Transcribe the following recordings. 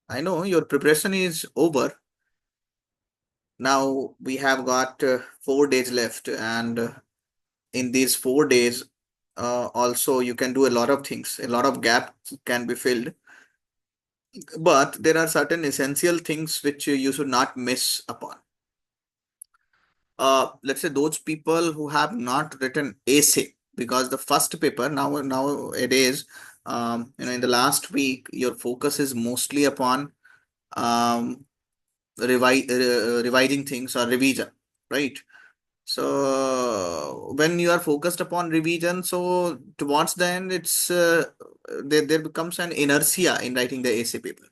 I know your preparation is over. Now we have got 4 days left, and in these 4 days, also you can do a lot of things. A lot of gaps can be filled, but there are certain essential things which you should not miss upon. Let's say those people who have not written essay, because the first paper nowadays, in the last week, your focus is mostly upon um, revising things or revision, right? So when you are focused upon revision, so towards the end, there becomes an inertia in writing the essay paper.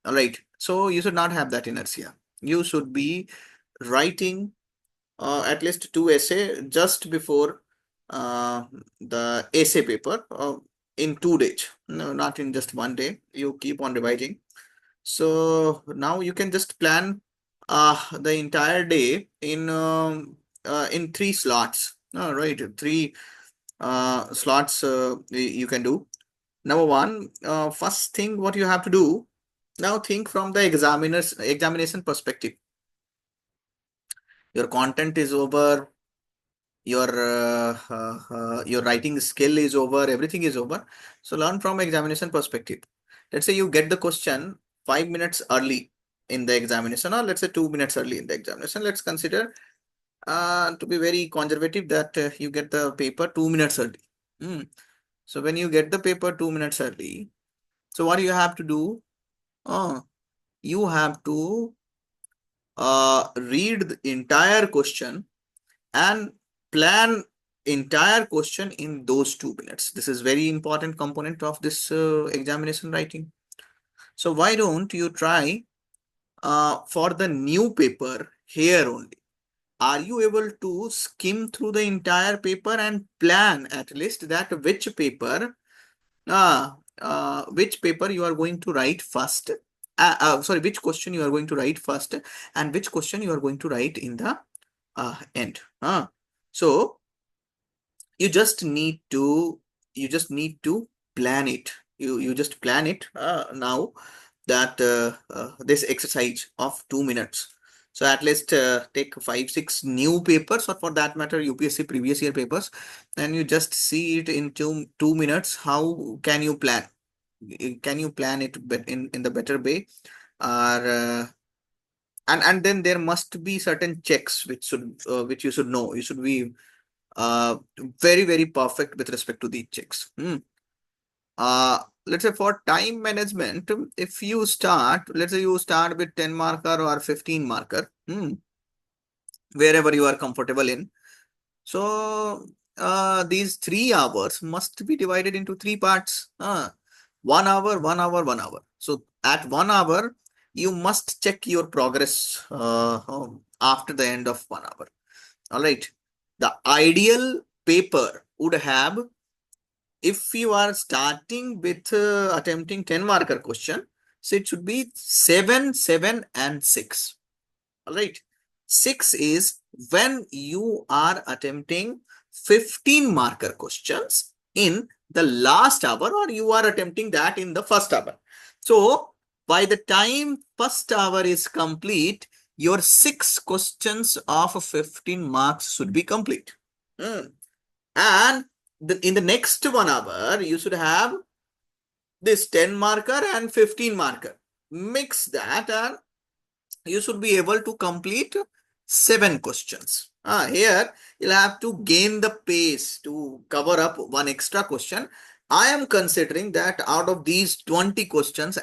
All right. So you should not have that inertia. You should be writing at least two essay just before the essay paper in 2 days. No, not in just one day. You keep on revising. So now you can just plan the entire day in 3 slots. All right, three slots you can do. Number one, first thing what you have to do now, think from the examination perspective. Your content is over, your writing skill is over, everything is over. So learn from examination perspective. Let's say you get the question 5 minutes early in the examination, or let's say 2 minutes early in the examination. Let's consider to be very conservative that you get the paper 2 minutes early. Hmm. So when you get the paper 2 minutes early, so what you have to do? Uh, you have to read the entire question and plan entire question in those 2 minutes. This is very important component of this examination writing. So why don't you try for the new paper here only? Are you able to skim through the entire paper and plan at least that which paper you are going to write first? Sorry, which question you are going to write first, and which question you are going to write in the end. So you just need to plan it. You just plan it now that this exercise of 2 minutes. So at least take 5 6 new papers, or for that matter UPSC previous year papers, and you just see it in 2 minutes. How can you plan? Can you plan it in the better way? Or and then there must be certain checks which you should know. You should be uh, very perfect with respect to these checks. Let's say for time management, if you start, let's say you start with 10 marker or 15 marker, wherever you are comfortable in. So these 3 hours must be divided into three parts. 1 hour, 1 hour, 1 hour. So at 1 hour, you must check your progress after the end of 1 hour. All right. The ideal paper would have, if you are starting with attempting 10 marker question, so it should be 7, 7 and 6. All right. 6 is when you are attempting 15 marker questions in the last hour, or you are attempting that in the first hour. So by the time first hour is complete, your 6 questions of 15 marks should be complete. And in the next 1 hour, you should have this 10 marker and 15 marker. Mix that, and you should be able to complete 7 questions. Here, you'll have to gain the pace to cover up one extra question. I am considering that out of these 20 questions,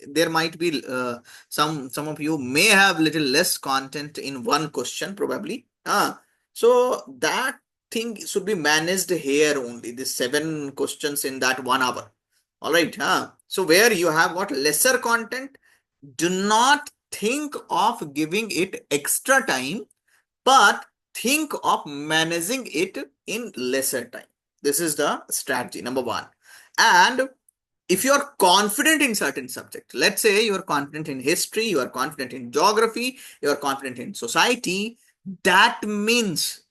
there might be some of you may have little less content in one question probably. So that thing should be managed here only. The 7 questions in that 1 hour. All right. So where you have got lesser content, do not think of giving it extra time, but think of managing it in lesser time. This is the strategy number one. And if you are confident in certain subject, let's say you are confident in history, you are confident in geography, you are confident in society, that means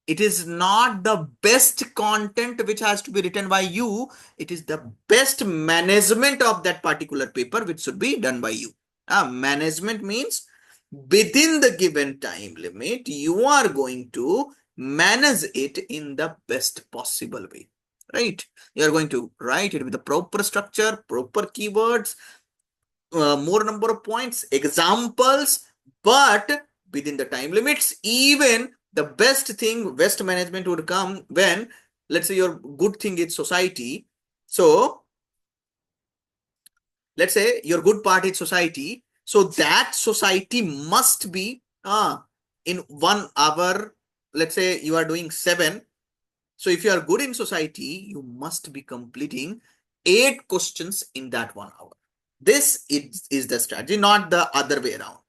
It is not the best content which has to be written by you. It is the best management of that particular paper which should be done by you. Management means within the given time limit, you are going to manage it in the best possible way, right? You are going to write it with the proper structure, proper keywords, more number of points, examples, but within the time limits. Even the best thing, best management would come when, let's say, your good thing is society. So let's say your good part is society. So that society must be in 1 hour. Let's say you are doing 7. So if you are good in society, you must be completing 8 questions in that 1 hour. This is the strategy, not the other way around.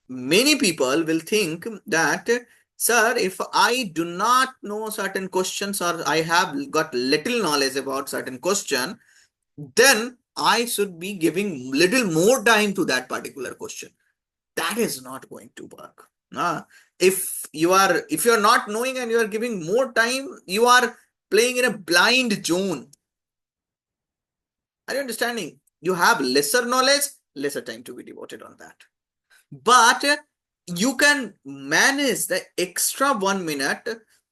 Many people will think that, sir, if I do not know certain questions or I have got little knowledge about certain question, then I should be giving little more time to that particular question. That is not going to work. If you are not knowing and you are giving more time, you are playing in a blind zone. Are you understanding? You have lesser knowledge, lesser time to be devoted on that. But you can manage the extra 1 minute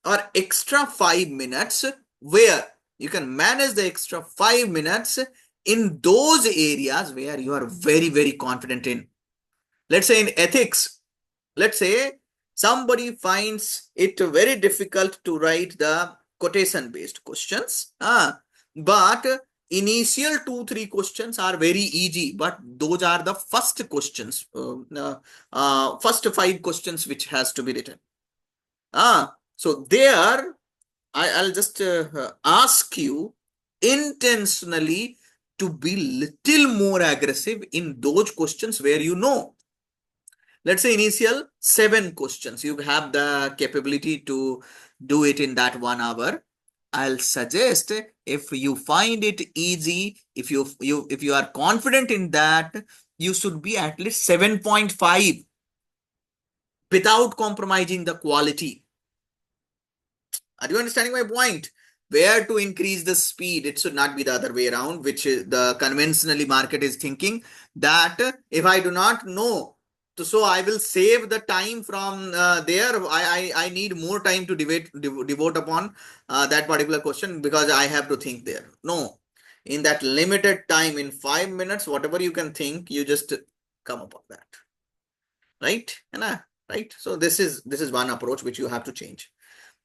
or extra 5 minutes, where you can manage the extra 5 minutes in those areas where you are very, very confident in. Let's say in ethics, let's say somebody finds it very difficult to write the quotation based questions, but initial 2-3 questions are very easy, but those are the first questions, first 5 questions which has to be written. So there I'll just ask you intentionally to be little more aggressive in those questions where you know. Let's say initial 7 questions, you have the capability to do it in that 1 hour. I'll suggest, if you find it easy, if you are confident in that, you should be at least 7.5 without compromising the quality. Are you understanding my point? Where to increase the speed? It should not be the other way around, which is the conventionally market is thinking that if I do not know, so I will save the time from there. I need more time to devote upon that particular question because I have to think there. No, in that limited time, in 5 minutes, whatever you can think, you just come up with that, right? And right. So this is one approach which you have to change.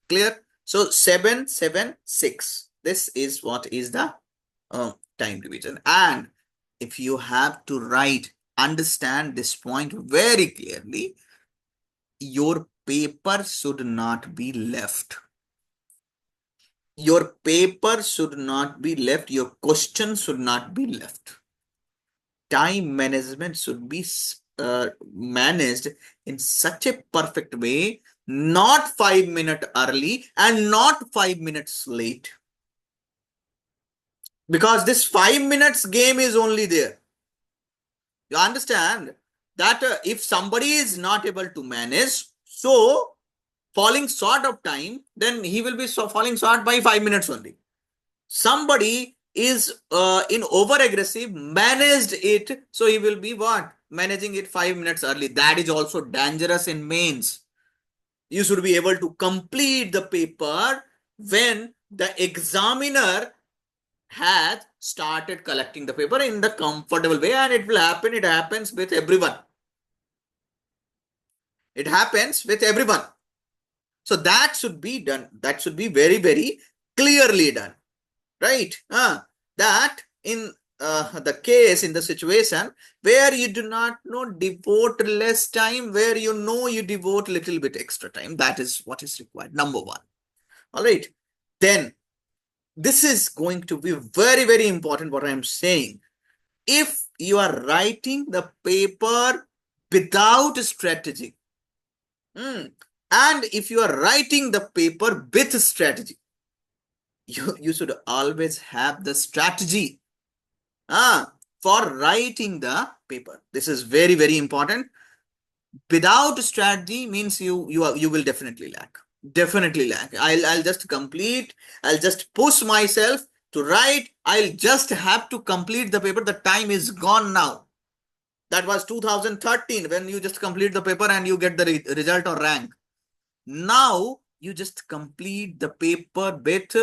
Clear? So 7, 7, 6. This is what is the time division. And if you have to write, understand this point very clearly, your paper should not be left. Your paper should not be left. Your question should not be left. Time management should be managed in such a perfect way, not 5 minutes early and not 5 minutes late. Because this 5 minutes game is only there. You understand that if somebody is not able to manage, so falling short of time, then he will be falling short by 5 minutes only. Somebody is in over aggressive, managed it, so he will be what? Managing it 5 minutes early. That is also dangerous in mains. You should be able to complete the paper when the examiner has started collecting the paper in the comfortable way, and it will happen. It happens with everyone. It happens with everyone. So that should be done. That should be very, very clearly done. Right? That in the case, in the situation where you do not know, devote less time, where you know you devote little bit extra time. That is what is required. Number one. All right. Then this is going to be very, very important what I am saying. If you are writing the paper without strategy, and if you are writing the paper with strategy, you should always have the strategy for writing the paper. This is very, very important. Without strategy means you will definitely lack. Definitely lack. I'll just complete. I'll just push myself to write. I'll just have to complete the paper. The time is gone now. That was 2013 when you just complete the paper and you get the result or rank. Now you just complete the paper with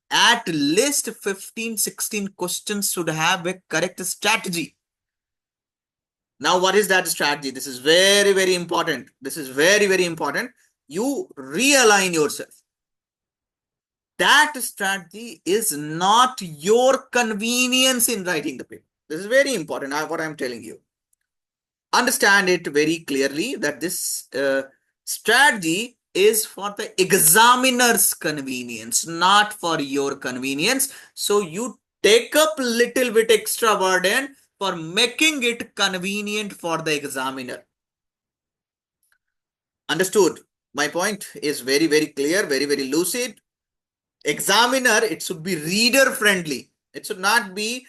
at least 15, 16 questions should have a correct strategy. Now, what is that strategy? This is very, very important. This is very, very important. You realign yourself. That strategy is not your convenience in writing the paper. This is very important. What I'm telling you. Understand it very clearly that this strategy is for the examiner's convenience, not for your convenience. So you take up little bit extra burden for making it convenient for the examiner. Understood? My point is very, very clear, very, very lucid. Examiner, it should be reader friendly. It should not be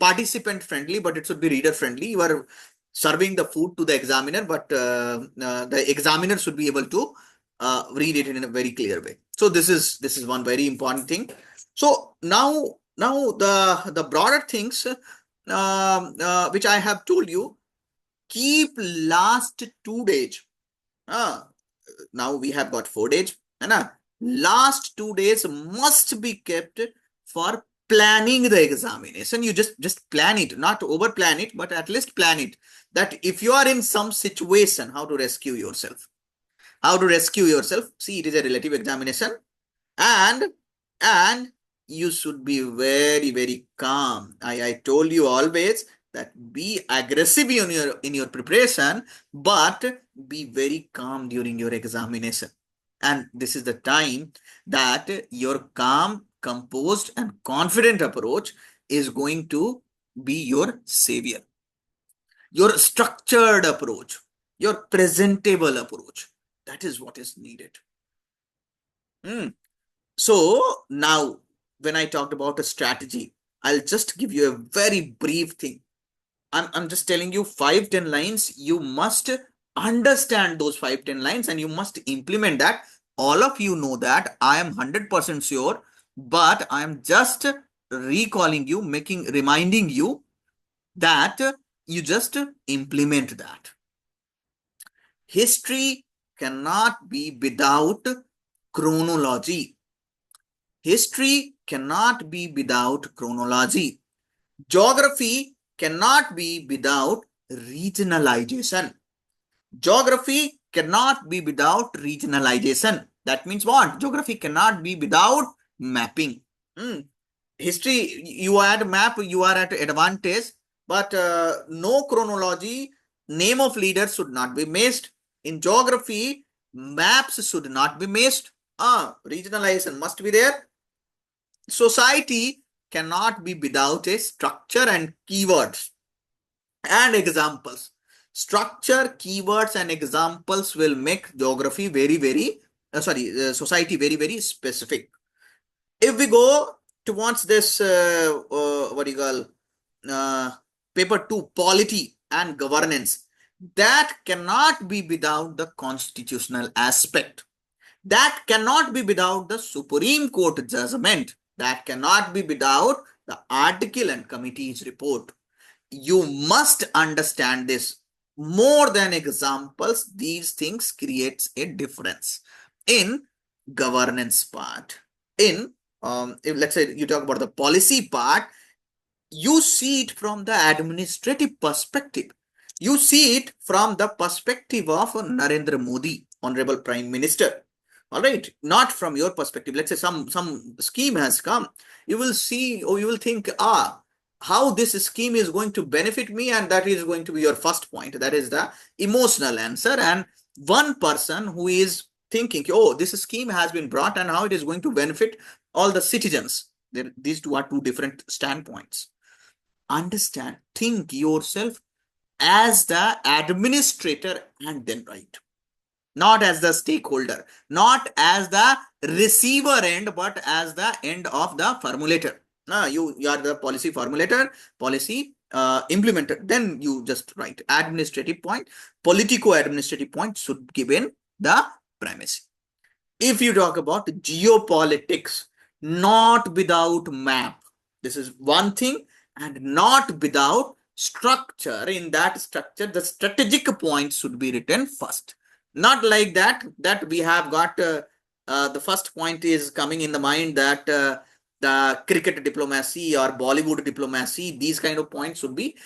participant friendly, but it should be reader friendly. You are serving the food to the examiner, but the examiner should be able to read it in a very clear way. So this is one very important thing. So now the broader things which I have told you, keep last 2 days. Now we have got 4 days, and last 2 days must be kept for planning the examination. You just plan it, not over plan it, but at least plan it, that if you are in some situation, how to rescue yourself. See, it is a relative examination, and and you should be very, very calm. I told you always that be aggressive in your preparation, but be very calm during your examination. And this is the time that your calm, composed, and confident approach is going to be your savior. Your structured approach, your presentable approach. That is what is needed. So now, when I talked about a strategy, I'll just give you a very brief thing. I'm just telling you 5-10 lines. You must understand those 5-10 lines and you must implement that. All of you know that. I am 100% sure, but I am just reminding you that you just implement that. History cannot be without chronology. History cannot be without chronology. Geography cannot be without regionalization. Geography cannot be without regionalization. That means what? Geography cannot be without mapping. History, you add map, you are at advantage, but no chronology, name of leaders should not be missed. In geography, maps should not be missed. Regionalization must be there. Society cannot be without a structure and keywords and examples. Structure, keywords, and examples will make geography society very, very specific. If we go towards this, paper 2, polity and governance, that cannot be without the constitutional aspect. That cannot be without the Supreme Court judgment. That cannot be without the article and committee's report. You must understand this. More than examples, these things creates a difference in governance part. If let's say you talk about the policy part, you see it from the administrative perspective. You see it from the perspective of Narendra Modi, Honorable Prime Minister. All right, not from your perspective. Let's say some scheme has come. You will see, or you will think, how this scheme is going to benefit me, and that is going to be your first point. That is the emotional answer. And one person who is thinking, oh, this scheme has been brought and how it is going to benefit all the citizens. These two are two different standpoints. Understand, think yourself as the administrator and then write. Not as the stakeholder, not as the receiver end, but as the end of the formulator. You are the policy formulator, policy implementer. Then you just write administrative point, politico administrative point should give in the primacy. If you talk about geopolitics, not without map, this is one thing, and not without structure. In that structure, the strategic points should be written first. Not like that we have got the first point is coming in the mind that the cricket diplomacy or Bollywood diplomacy, these kind of points should be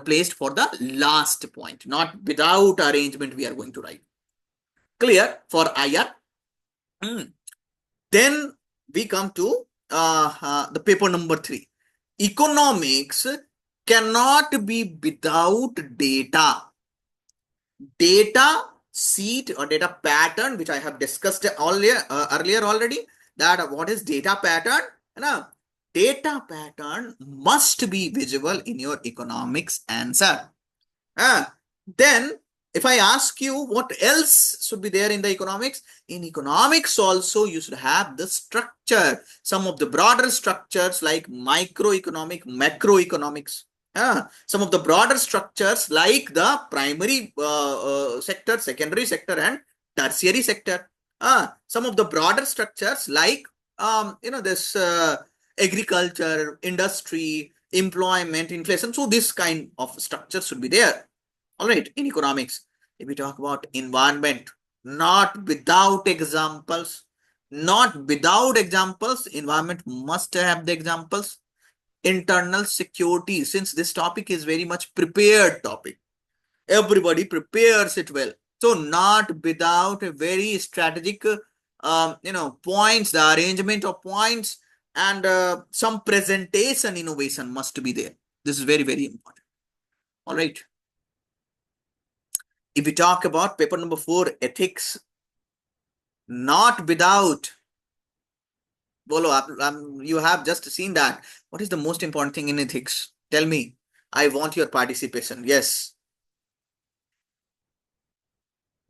placed for the last point, not without arrangement we are going to write. Clear for IR? Then we come to the paper number 3. Economics cannot be without data. Data sheet or data pattern, which I have discussed earlier already, that what is data pattern? Now, data pattern must be visible in your economics answer. Then if I ask you what else should be there in the economics, in economics also you should have the structure, some of the broader structures like microeconomic, macroeconomics. Some of the broader structures like the primary sector, secondary sector, and tertiary sector. Some of the broader structures like this agriculture, industry, employment, inflation. So this kind of structure should be there. All right, in economics, if we talk about environment, not without examples, environment must have the examples. Internal security, since this topic is very much prepared topic, everybody prepares it well. So not without a very strategic, points, the arrangement of points, and some presentation innovation must be there. This is very, very important. All right. If we talk about paper number 4, ethics, not without, Bolo, you have just seen that. What is the most important thing in ethics? Tell me. I want your participation. Yes.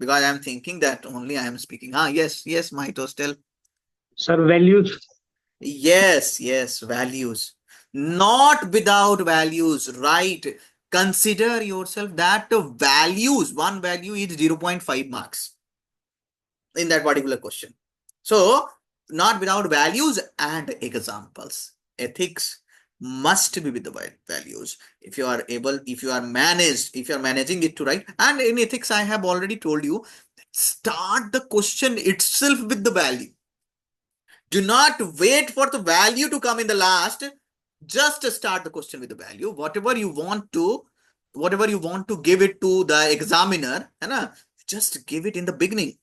Because I am thinking that only I am speaking. Yes, my tell. Sir, values. Yes, values. Not without values, right? Consider yourself that values, one value is 0.5 marks in that particular question. So, not without values and examples. Ethics must be with the values. If you are managing it to write. And in ethics, I have already told you, start the question itself with the value. Do not wait for the value to come in the last. Just start the question with the value. Whatever you want to give it to the examiner, just give it in the beginning.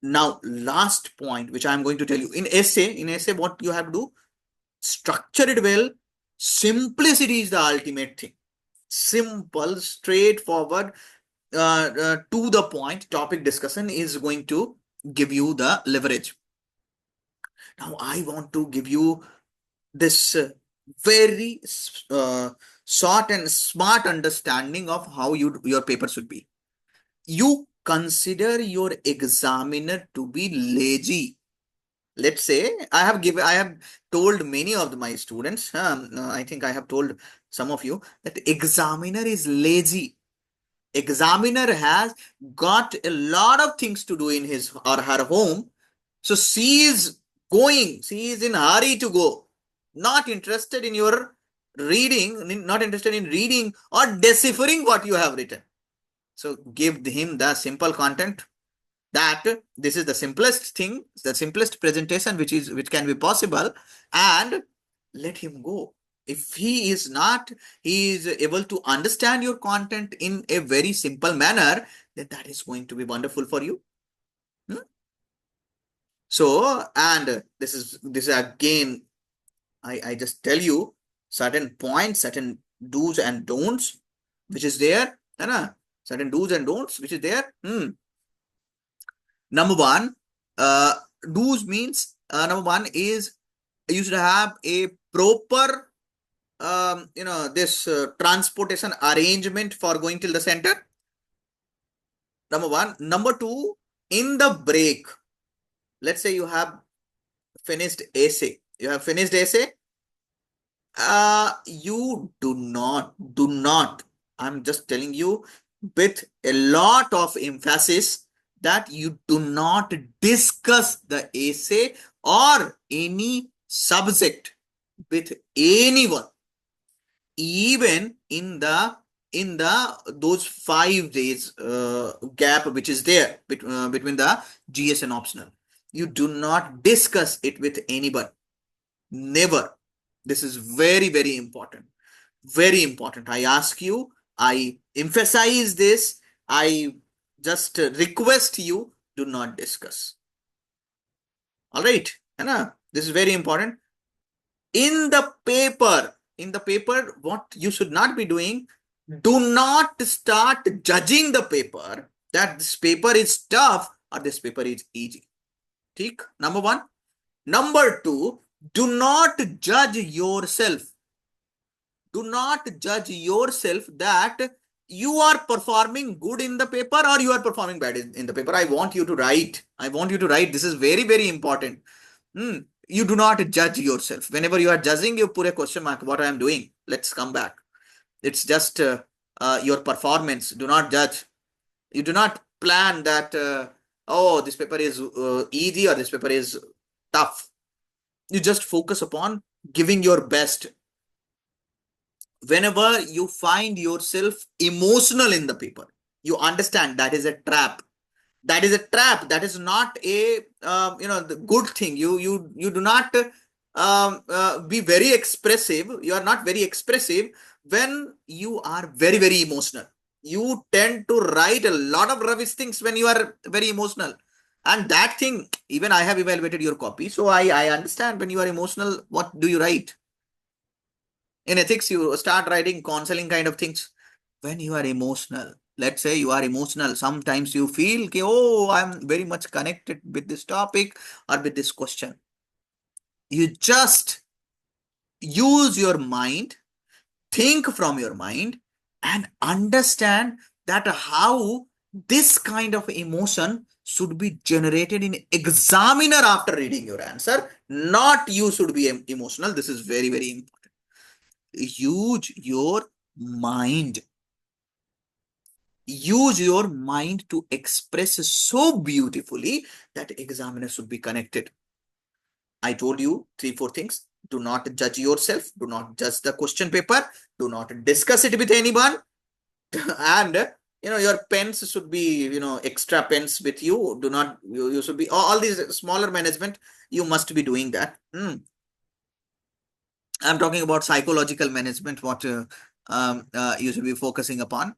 Now, last point, which I'm going to tell you, in essay, what you have to do, structure it well. Simplicity is the ultimate thing. Simple, straightforward, to the point topic discussion is going to give you the leverage. Now, I want to give you this very short and smart understanding of how your paper should be. You consider your examiner to be lazy. Let's say I have told many of my students, I think I have told some of you that examiner is lazy. Examiner has got a lot of things to do in his or her home. So she is in a hurry to go. Not interested in your reading, not interested in reading or deciphering what you have written. So give him the simple content, that this is the simplest thing, the simplest presentation which can be possible, and let him go. If he is able to understand your content in a very simple manner, then that is going to be wonderful for you. So, and this is again, I just tell you certain points, certain do's and don'ts, which is there. Certain do's and don'ts, which is there. Number one, do's means, number one is you should have a proper, this transportation arrangement for going till the center. Number one. Number two, in the break, let's say you have finished essay. You do not, I'm just telling you, with a lot of emphasis that you do not discuss the essay or any subject with anyone, even in the those 5 days gap which is there between the GS and optional. You do not discuss it with anyone. Never. This is very, very important. Very important. I ask you, I emphasize this, I just request you, do not discuss. All right. This is very important. In the paper, what you should not be doing, do not start judging the paper that this paper is tough or this paper is easy. Take number one. Number two, do not judge yourself. Do not judge yourself that you are performing good in the paper or you are performing bad in the paper. I want you to write. I want you to write. This is very, very important. You do not judge yourself. Whenever you are judging, you put a question mark. What I am doing? Let's come back. It's just your performance. Do not judge. You do not plan that, oh, this paper is easy or this paper is tough. You just focus upon giving your best. Whenever you find yourself emotional in the paper, you understand that is a trap. That is a trap. That is not a the good thing. You do not be very expressive. You are not very expressive when you are very, very emotional. You tend to write a lot of rubbish things when you are very emotional. And that thing, even I have evaluated your copy, so I understand when you are emotional, what do you write? In ethics, you start writing counseling kind of things. When you are emotional, let's say you are emotional, sometimes you feel, okay, oh, I'm very much connected with this topic or with this question. You just use your mind, think from your mind, and understand that how this kind of emotion should be generated in examiner after reading your answer. Not you should be emotional. This is very, very important. Use your mind. Use your mind to express so beautifully that examiner should be connected. I told you 3-4 things. Do not judge yourself. Do not judge the question paper. Do not discuss it with anyone. And your pens should be extra pens with you. Do not you should be all these smaller management. You must be doing that. I'm talking about psychological management. What you should be focusing upon.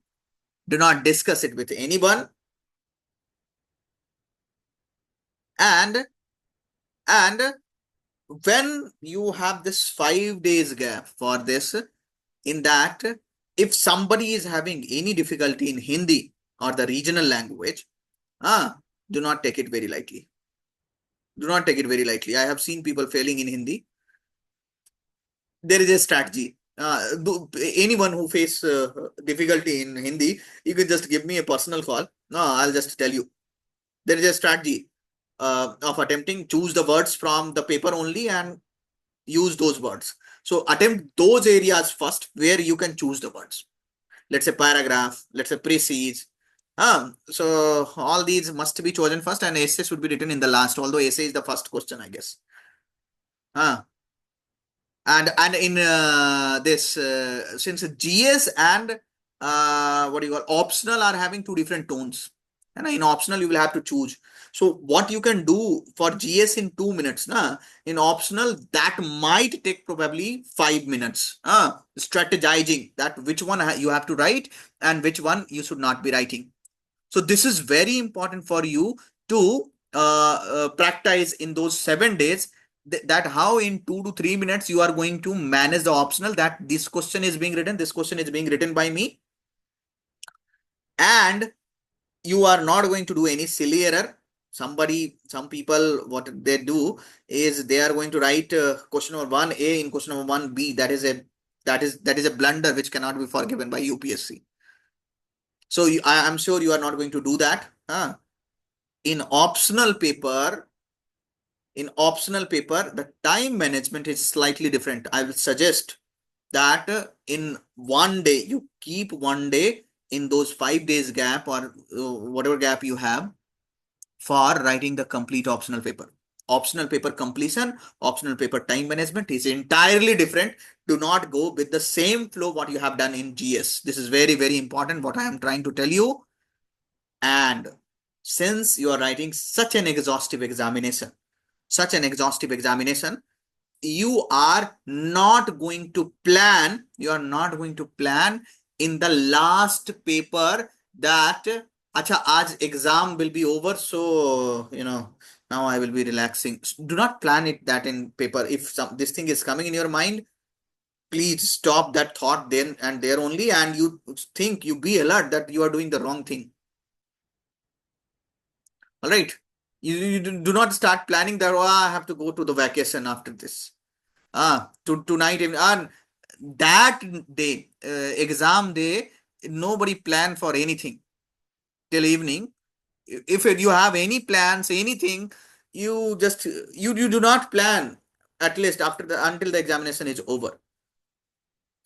Do not discuss it with anyone. And when you have this 5 days gap for this, in that, if somebody is having any difficulty in Hindi or the regional language, do not take it very lightly. Do not take it very lightly. I have seen people failing in Hindi. There is a strategy. Anyone who face difficulty in Hindi, you can just give me a personal call. No, I'll just tell you. There is a strategy of attempting, choose the words from the paper only and use those words. So attempt those areas first where you can choose the words. Let's say paragraph, let's say preces. So all these must be chosen first and essay should be written in the last, although essay is the first question, I guess. And in this, since GS and what do you call optional are having two different tones, and in optional you will have to choose. So what you can do for GS in 2 minutes, in optional that might take probably 5 minutes. Strategizing that which one you have to write and which one you should not be writing. So this is very important for you to practice in those 7 days. That how in 2 to 3 minutes you are going to manage the optional, that this question is being written, this question is being written by me, and you are not going to do any silly error. Some people, what they do is they are going to write question number 1A in question number 1B. That is a blunder which cannot be forgiven by UPSC. So I am sure you are not going to do that. In optional paper, the time management is slightly different. I will suggest that in one day, you keep one day in those 5 days gap or whatever gap you have for writing the complete optional paper. Optional paper completion, optional paper time management is entirely different. Do not go with the same flow what you have done in GS. This is very, very important what I am trying to tell you. And since you are writing such an exhaustive examination, you are not going to plan, in the last paper that, acha, aaj exam will be over, so, now I will be relaxing. Do not plan it that in paper. If this thing is coming in your mind, please stop that thought then and there only, and you be alert that you are doing the wrong thing. All right. You do not start planning that, oh, I have to go to the vacation after this. Tonight, and that day, exam day, nobody plan for anything till evening. If you have any plans, anything, you just, you do not plan at least until the examination is over.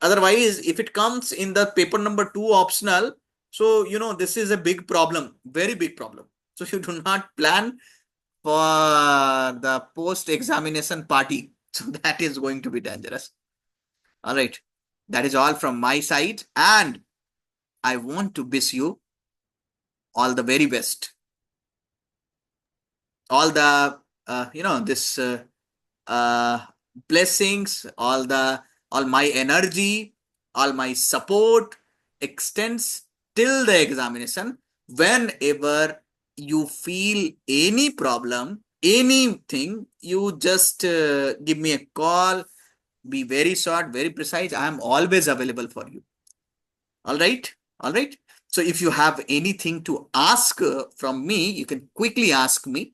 Otherwise, if it comes in the paper number 2 optional, so, this is a big problem, very big problem. So you do not plan for the post-examination party. So that is going to be dangerous. All right. That is all from my side. And I want to wish you all the very best. All the, this uh, blessings, all my energy, all my support extends till the examination. Whenever you feel any problem, anything, you just give me a call. Be very short, very precise. I am always available for you. All right. All right. So if you have anything to ask from me, you can quickly ask me.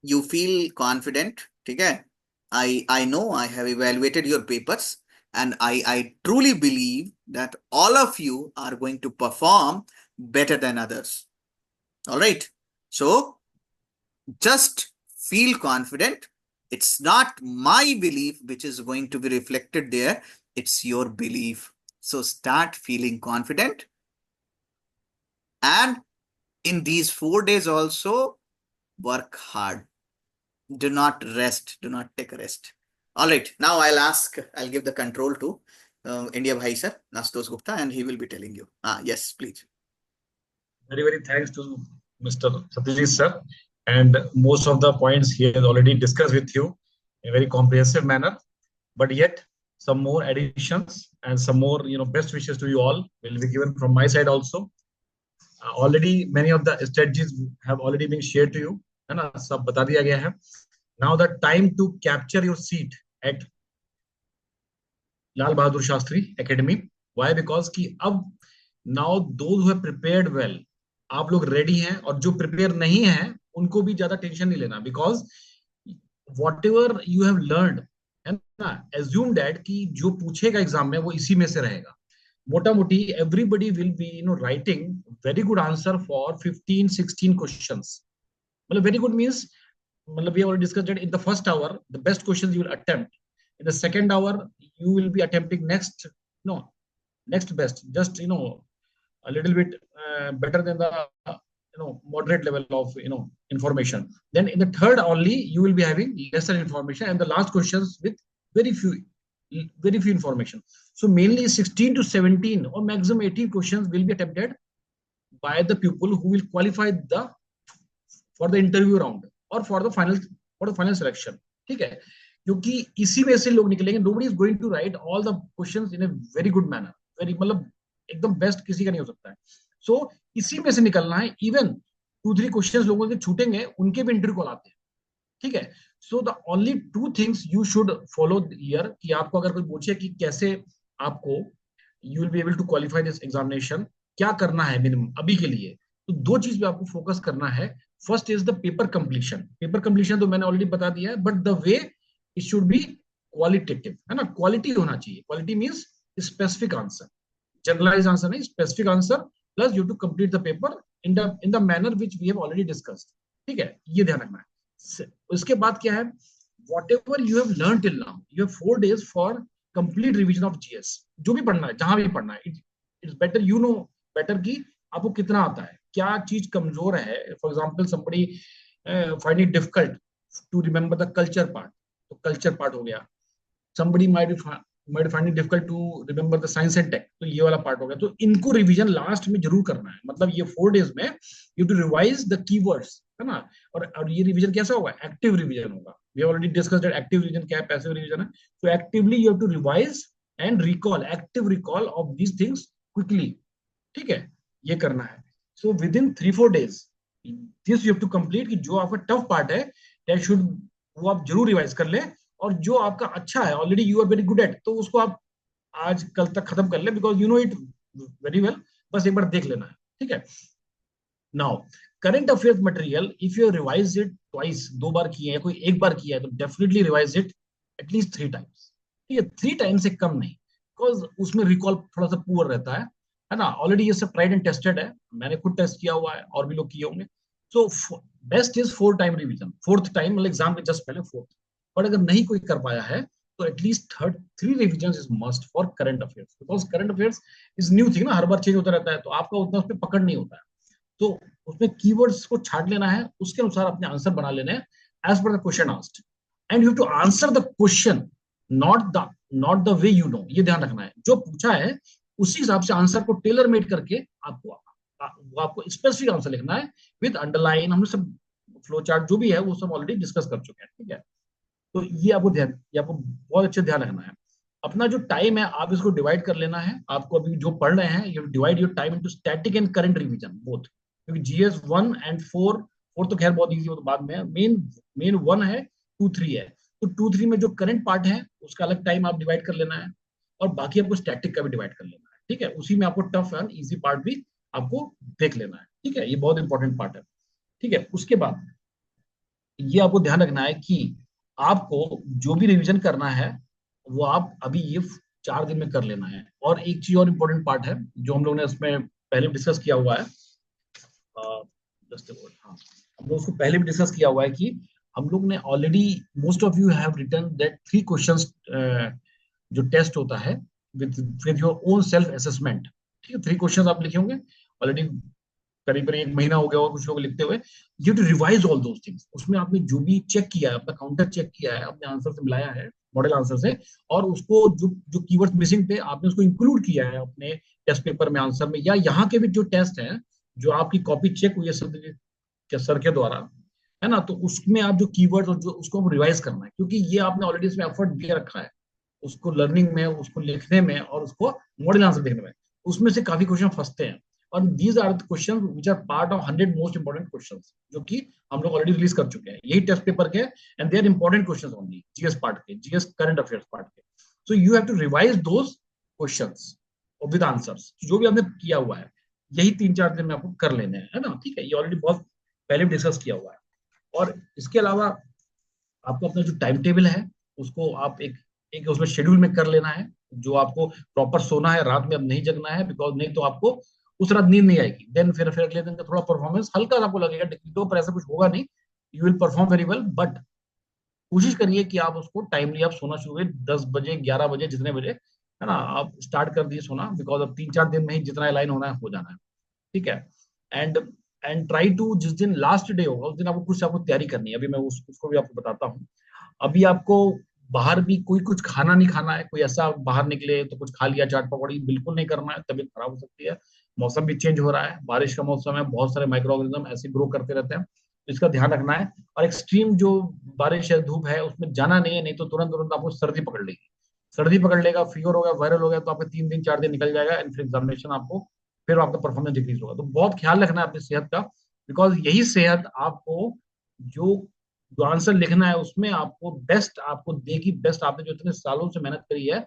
You feel confident. Okay. I know I have evaluated your papers, and I truly believe that all of you are going to perform better than others. All right. So just feel confident. It's not my belief which is going to be reflected there. It's your belief. So start feeling confident. And in these 4 days also, work hard. Do not rest. Do not take a rest. All right. Now I'll give the control to India Bhai sir, Nastos Gupta, and he will be telling you. Yes, please. Very, very thanks to Mr. Satyajit sir. And most of the points he has already discussed with you in a very comprehensive manner. But yet, some more additions and some more, best wishes to you all will be given from my side also. Already, many of the strategies have already been shared to you. है ना, सब बता दिया गया है. Now the time to capture your seat at Lal Bahadur Shastri Academy. Why? Because कि अब now those who have prepared well, आप लोग ready हैं, और जो prepare नहीं हैं उनको भी ज्यादा टेंशन नहीं लेना, because whatever you have learned, है ना, assume that कि जो पूछेगा एग्जाम में वो इसी में से रहेगा. मोटा मोटी everybody will be writing very good answer for 15-16 questions. मतलब very good means, मतलब we already discussed that in the first hour the best questions you will attempt. In the second hour you will be attempting next best, just a little bit better than the moderate level of information. Then in the third only you will be having lesser information, and the last questions with very few information. So mainly 16 to 17 or maximum 18 questions will be attempted by the pupil who will qualify for the interview round or for the final selection. ठीक है, क्योंकि इसी में से लोग निकलेंगे. Nobody is going to write all the questions in a very good manner. Very, मतलब एकदम बेस्ट किसी का नहीं हो सकता है. So इसी में से निकलना है. Even 2-3 questions लोगों के छूटेंगे, उनके भी इंटरव्यू कॉल आते हैं. ठीक है. So the only 2 things you should follow here, कि आपको अगर कोई पूछे कि कैसे आपको you will be able to qualify this examination, क्या करना है मिनिमम अभी के लिए, तो 2 चीज पे आपको फोकस करना है. First is the paper completion. Paper completion तो मैंने ऑलरेडी बता दिया है, but the way it should be qualitative, है ना. क्वालिटी होना चाहिए. Quality means specific answer, generalize answer नहीं, specific answer. Plus you to complete the paper in the manner which we have already discussed. ठीक है, ये ध्यान रखना है। उसके बाद क्या है, whatever you have learn till now, you have 4 days for complete revision of GS. जो भी पढ़ना है, जहां भी पढ़ना है, it's better you know better कि आपको कितना आता है, क्या चीज कमजोर है। For example somebody find it difficult to remember the culture part, तो कल्चर पार्ट हो गया। somebody might find it difficult to remember the science and tech, तो ये वाला पार्ट हो गया। तो इनको रिवीजन लास्ट में जरूर करना है, मतलब ये 4 days में you to revise the keywords, है ना। और ये रिवीजन कैसा होगा, एक्टिव रिवीजन होगा। We already discussed that active revision क्या है, पैसिव रिवीजन है। तो actively you have to revise and recall, active recall of these things quickly, ठीक है, ये करना है। So within 3-4 days this you have to complete, कि जो आपका टफ पार्ट है दैट शुड, वो आप जरूर रिवाइज कर ले। और जो आपका अच्छा है, already you are very good at, तो उसको आप आज कल तक खत्म कर ले, because you know it very well. बस एक बार देख लेना है, ठीक है। Now current affairs material, if you revise it twice, 2 बार किया है, कोई 1 बार किया है, तो definitely revise it at least 3 times, ठीक है। 3 times से कम नहीं, बिकॉज उसमें रिकॉल थोड़ा सा पुअर रहता है ना। ऑलरेडी ये सब ट्राइड एंड टेस्टेड है, मैंने खुद टेस्ट किया हुआ है और भी लोग किए होंगे। So best is 4 time revision, 4th time मतलब एग्जाम के जस्ट पहले 4th। और अगर नहीं कोई कर पाया है तो at least 3 revision is must for current affairs, because current affairs is new thing ना, हर बार चेंज होता रहता है, तो आपका उतना उस पर पकड़ नहीं होता है। तो उसमें कीवर्ड्स को छाट लेना है, उसके अनुसार अपने आंसर बना लेने हैं as per the question asked, and you have to answer the question, not the way you know. ये ध्यान रखना है, जो पूछा है उसी हिसाब से आंसर को टेलर मेड करके आपको स्पेसिफिक आंसर लिखना है विद अंडरलाइन। हमने सब फ्लो चार्ट जो भी है वो सब ऑलरेडी डिस्कस कर चुके हैं, ठीक है। तो ये आपको बहुत अच्छे ध्यान रखना है। अपना जो टाइम है आप इसको डिवाइड कर लेना है। आपको अभी जो पढ़ रहे हैं, you divide your time into static and current revision both, क्योंकि जीएस 1 and 4 तो खैर बहुत इजी, वो तो बाद में है। मेन 1 है, 2-3 है। तो 2-3 में जो करंट पार्ट है उसका अलग टाइम आप डिवाइड कर लेना है, और बाकी आपको स्टैटिक का भी डिवाइड कर लेना है, ठीक है। उसी में आपको टफ एंड इजी पार्ट भी आपको देख लेना है, ठीक है। ये बहुत इंपॉर्टेंट पार्ट है, ठीक है। उसके बाद ये आपको ध्यान रखना है कि आपको जो भी रिवीजन करना है वो आप अभी ये 4 दिन में कर लेना है। और एक चीज और इम्पोर्टेंट पार्ट है जो हम लोग ने इसमें पहले डिस्कस किया हुआ है, हाँ, हम लोग उसको पहले भी डिस्कस किया हुआ है कि हम लोग ने already, most of you have written that 3 questions जो टेस्ट होता है with your own self assessment, ठीक है। 3 क्वेश्चंस आप लिखे होंगे ऑलरेडी, करीब करीब 1 महीना हो गया और कुछ लोग लिखते हुए। You to revise all those things, उसमें आपने जो भी चेक किया है, अपना काउंटर चेक किया है, अपने आंसर से मिलाया है, मॉडल आंसर से, और उसको जो जो कीवर्ड्स मिसिंग थे आपने उसको इंक्लूड किया है अपने टेस्ट पेपर में आंसर में, या यहाँ के भी जो टेस्ट हैं जो आपकी कॉपी चेक हुई है सर के द्वारा, है ना। तो उसमें आप जो कीवर्ड्स और जो उसको रिवाइज करना है, क्योंकि ये आपने ऑलरेडी इसमें एफर्ट दिया रखा है उसको लर्निंग में, उसको लिखने में और उसको मॉडल आंसर देखने में। उसमें से काफी क्वेश्चन फंसते हैं, और these are the question which are part of 100 most important question, जो कि हम लोग ऑलरेडी रिलीज कर चुके हैं, यही टेस्ट पेपर के, and they are important question only, GS part के, जीएस करंट अफेयर्स पार्ट के। So you have to revise those questions with answers, जो भी आपने किया हुआ है, यही 3-4 दिन में आपको कर लेने हैं, है ना, ठीक है। ये ऑलरेडी बहुत पहले डिस्कस किया हुआ है। और इसके अलावा आपको अपना जो टाइम टेबल है उसको आप एक एक उसमें शेड्यूल में कर लेना है, जो आपको प्रॉपर सोना है, रात में अब नहीं जगना है, बिकॉज नहीं तो आपको उस रात नींद नहीं आएगी। देन फिर अगले दिन का थोड़ा परफॉर्मेंस हल्का आपको लगेगा, तो पर ऐसा कुछ होगा नहीं, you will perform very well. But कोशिश करिए कि आप उसको टाइमली आप सोना शुरू करिए, 10 बजे 11 बजे जितने बजे, है ना, आप स्टार्ट कर दिए सोना, बिकॉज अब 3-4 दिन में ही जितना अलाइन होना है हो जाना है, ठीक है। एंड एंड ट्राई टू, जिस दिन लास्ट डे होगा उस दिन आपको कुछ आपको तैयारी करनी है। अभी मैं उसको भी आपको बताता हूँ। अभी आपको बाहर भी कोई कुछ खाना नहीं खाना है, कोई ऐसा बाहर निकले तो कुछ खा लिया चाट पकौड़ी, बिल्कुल नहीं करना है, तबीयत खराब हो सकती है। मौसम भी चेंज हो रहा है, बारिश का मौसम है, बहुत सारे माइक्रो ऑर्गेनिज्म ऐसे ग्रो करते रहते हैं, तो इसका ध्यान रखना है। और एक्सट्रीम जो बारिश है, धूप है, उसमें जाना नहीं है, नहीं तो तुरंत तुरंत आपको सर्दी पकड़ लेगी। सर्दी पकड़ लेगा, फीवर हो गया, वायरल हो गया, तो आपके 3 दिन 4 दिन निकल जाएगा, एंड फिर एग्जामिनेशन आपको, फिर आपका परफॉर्मेंस डिक्रीज होगा। तो बहुत ख्याल रखना है अपनी सेहत का, बिकॉज यही सेहत आपको जो जो आंसर लिखना है उसमें आपको बेस्ट आपको देगी। बेस्ट आपने जो इतने सालों से मेहनत करी है,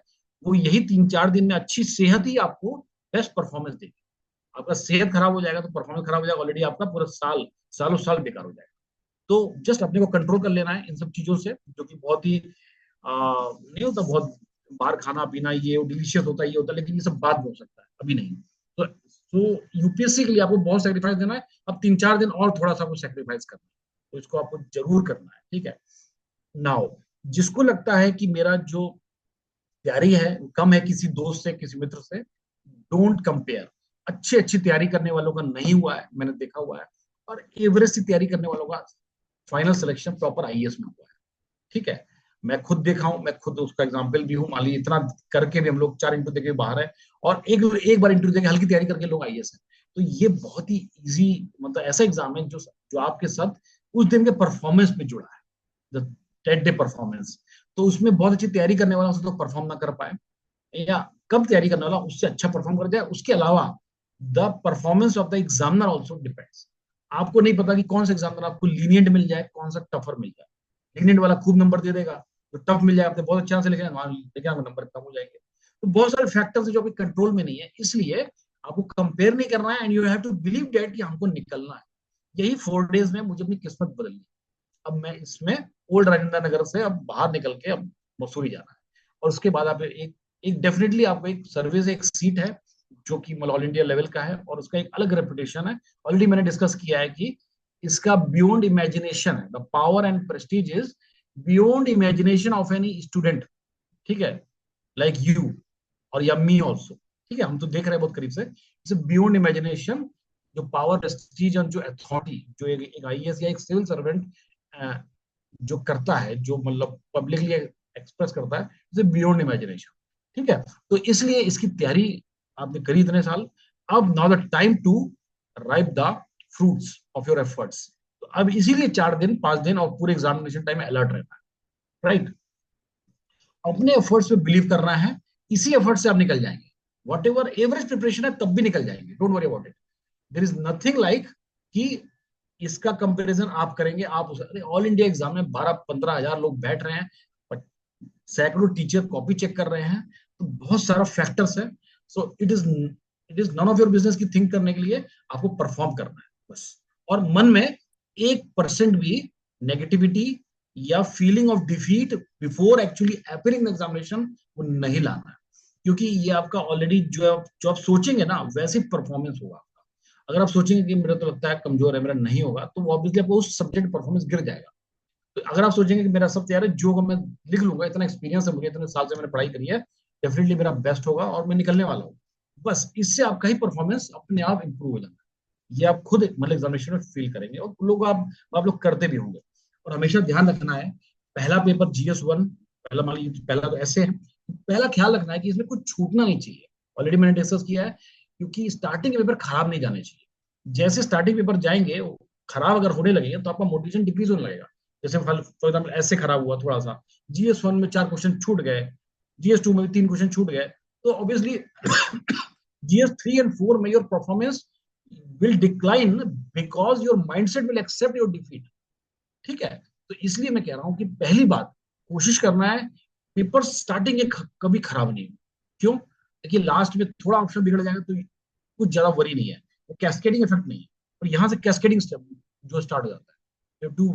वो यही 3-4 दिन में अच्छी सेहत ही आपको बेस्ट परफॉर्मेंस देगी। आपका सेहत खराब हो जाएगा तो परफॉर्मेंस खराब हो जाएगा, ऑलरेडी आपका पूरा सालों साल बेकार हो जाएगा। तो जस्ट अपने को कंट्रोल कर लेना है इन सब चीजों से, जो कि बहुत ही नहीं होता, बहुत बाहर खाना पीना ये डिलीशियस होता है, ये होता है, लेकिन ये सब बाद में हो सकता है, अभी नहीं। तो यूपीएससी के लिए आपको बहुत सेक्रीफाइस देना है, अब 3-4 दिन और थोड़ा सा आपको सेक्रीफाइस करना है, तो इसको आपको जरूर करना है, ठीक है। नाउ जिसको लगता है कि मेरा जो तैयारी है कम है किसी दोस्त से, किसी मित्र से, डोंट कंपेयर। अच्छी अच्छी तैयारी करने वालों का नहीं हुआ है, मैंने देखा हुआ है, और एवरेज की तैयारी करने वालों का फाइनल सिलेक्शन प्रॉपर आईएएस में हुआ है, ठीक है। मैं खुद देखा हूं, मैं खुद उसका एग्जाम्पल भी हूँ। मान लीजिए इतना करके भी हम लोग 4 इंटरव्यू देके बाहर है, और एक बार इंटरव्यू देके हल्की तैयारी करके लोग आईएएस है। तो ये बहुत ही इजी, मतलब ऐसा एग्जाम है जो जो आपके साथ उस दिन के परफॉर्मेंस पे जुड़ा है, द टेट डे परफॉर्मेंस। तो उसमें बहुत अच्छी तैयारी करने वाला उससे तो परफॉर्म ना कर पाए, या कम तैयारी करने वाला उससे अच्छा परफॉर्म कर जाए। उसके अलावा the performance of the examiner also depends. आपको नहीं पता कि कौन सा एग्जामिनर आपको लीनियंट मिल जाए, कौन सा टफर मिल जाए। लीनियंट वाला खूब नंबर दे देगा, जो टफ मिल जाए आपने बहुत अच्छा से लिखे लेकिन आपके नंबर कम हो जाएंगे। तो बहुत सारे फैक्टर्स जो आपके कंट्रोल में नहीं है, इसलिए आपको कंपेयर नहीं करना है, and you have to believe that कि हमको निकलना है। यही 4 डेज में मुझे अपनी किस्मत बदलनी है। अब मैं इसमें ओल्ड राजेंद्र नगर से अब बाहर निकल के अब मसूरी जाना है। और उसके बाद आप एक एक डेफिनेटली आपको एक सर्विस, एक सीट है जो कि मतलब ऑल इंडिया लेवल का है, और उसका एक अलग रेपुटेशन है। ऑलरेडी मैंने डिस्कस किया है कि इसका बियॉन्ड इमेजिनेशन है, the power and Prestige is beyond imagination of any student, ठीक है, लाइक यू और या मी ऑल्सो, ठीक है। हम तो देख रहे हैं बहुत करीब से, इट्स बियॉन्ड इमेजिनेशन। जो पावर, प्रेस्टीज और जो अथॉरिटी जो एक आईएएस या एक सिविल सर्वेंट जो करता है, जो मतलब पब्लिकली एक्सप्रेस करता है, इसे बियॉन्ड इमेजिनेशन, ठीक है। तो इसलिए इसकी तैयारी आपने करी इतने साल, अब now the time to ripe the fruits of your efforts. तो अब इसीलिए 4 दिन 5 दिन और पूरे एग्जामिनेशन टाइम में अलर्ट रहना है, राइट। अपने एफर्ट्स पे बिलीव करना है, इसी एफर्ट से आप निकल जाएंगे। वॉट एवर एवरेज प्रिपरेशन है तब भी निकल जाएंगे, don't worry about it. There is nothing like कि इसका कंपैरिजन आप करेंगे। आप ऑल इंडिया एग्जाम में 12-15 हजार लोग बैठ रहे हैं, बट सैकड़ों टीचर कॉपी चेक कर रहे हैं, तो बहुत सारा फैक्टर्स है। So it is none of your business की थिंक करने के लिए आपको परफॉर्म करना है बस। और मन में 1% भी नेगेटिविटी या feeling of defeat before actually appearing examination वो नहीं लाना है, क्योंकि ये आपका ऑलरेडी जो आप सोचेंगे ना वैसे परफॉर्मेंस होगा। अगर आप सोचेंगे कि मेरा तो लगता है कमजोर है, मेरा नहीं होगा, तो ऑब्वियसली आपको उस सब्जेक्ट परफॉर्मेंस गिर जाएगा। तो अगर आप सोचेंगे कि मेरा सब तैयार है, जो मैं लिख लूंगा, इतना एक्सपीरियंस है मुझे, इतने साल से मैंने पढ़ाई करी है, डेफिनेटली मेरा बेस्ट होगा और मैं निकलने वाला हूँ, बस इससे आपका ही परफॉर्मेंस अपने आप इंप्रूव हो जाता है। ये आप खुद मतलब एग्जामिनेशन में फील करेंगे, और लोग आप लोग करते भी होंगे। और हमेशा ध्यान रखना है, पहला पेपर GS1, पहला मान लीजिए पहला तो ऐसे है, पहला ख्याल रखना है कि इसमें कुछ छूटना नहीं चाहिए। ऑलरेडी मैंने डिस्कस किया है, क्योंकि स्टार्टिंग के पेपर खराब नहीं जाने चाहिए। जैसे स्टार्टिंग पेपर जाएंगे खराब अगर होने लगेंगे तो आपका मोटिवेशन डिक्रीज होने लगेगा। जैसे फॉर एग्जाम्पल ऐसे खराब हुआ थोड़ा सा, GS1 में 4 क्वेश्चन छूट गए, GS2 में भी 3 क्वेश्चन छूट गए, तो ऑब्वियसली GS3 and 4 में your performance will decline because your mindset will accept your defeat, ठीक है। तो इसलिए मैं कह रहा हूं कि पहली बात कोशिश करना है पेपर स्टार्टिंग कभी खराब नहीं हो। क्यों? देखिए लास्ट में थोड़ा ऑप्शन बिगड़ जाएगा तो कुछ ज्यादा वरी नहीं है, वो कैस्केडिंग इफेक्ट नहीं है, और यहां से कैस्केडिंग स्टेप जो स्टार्ट हो जाता है, टू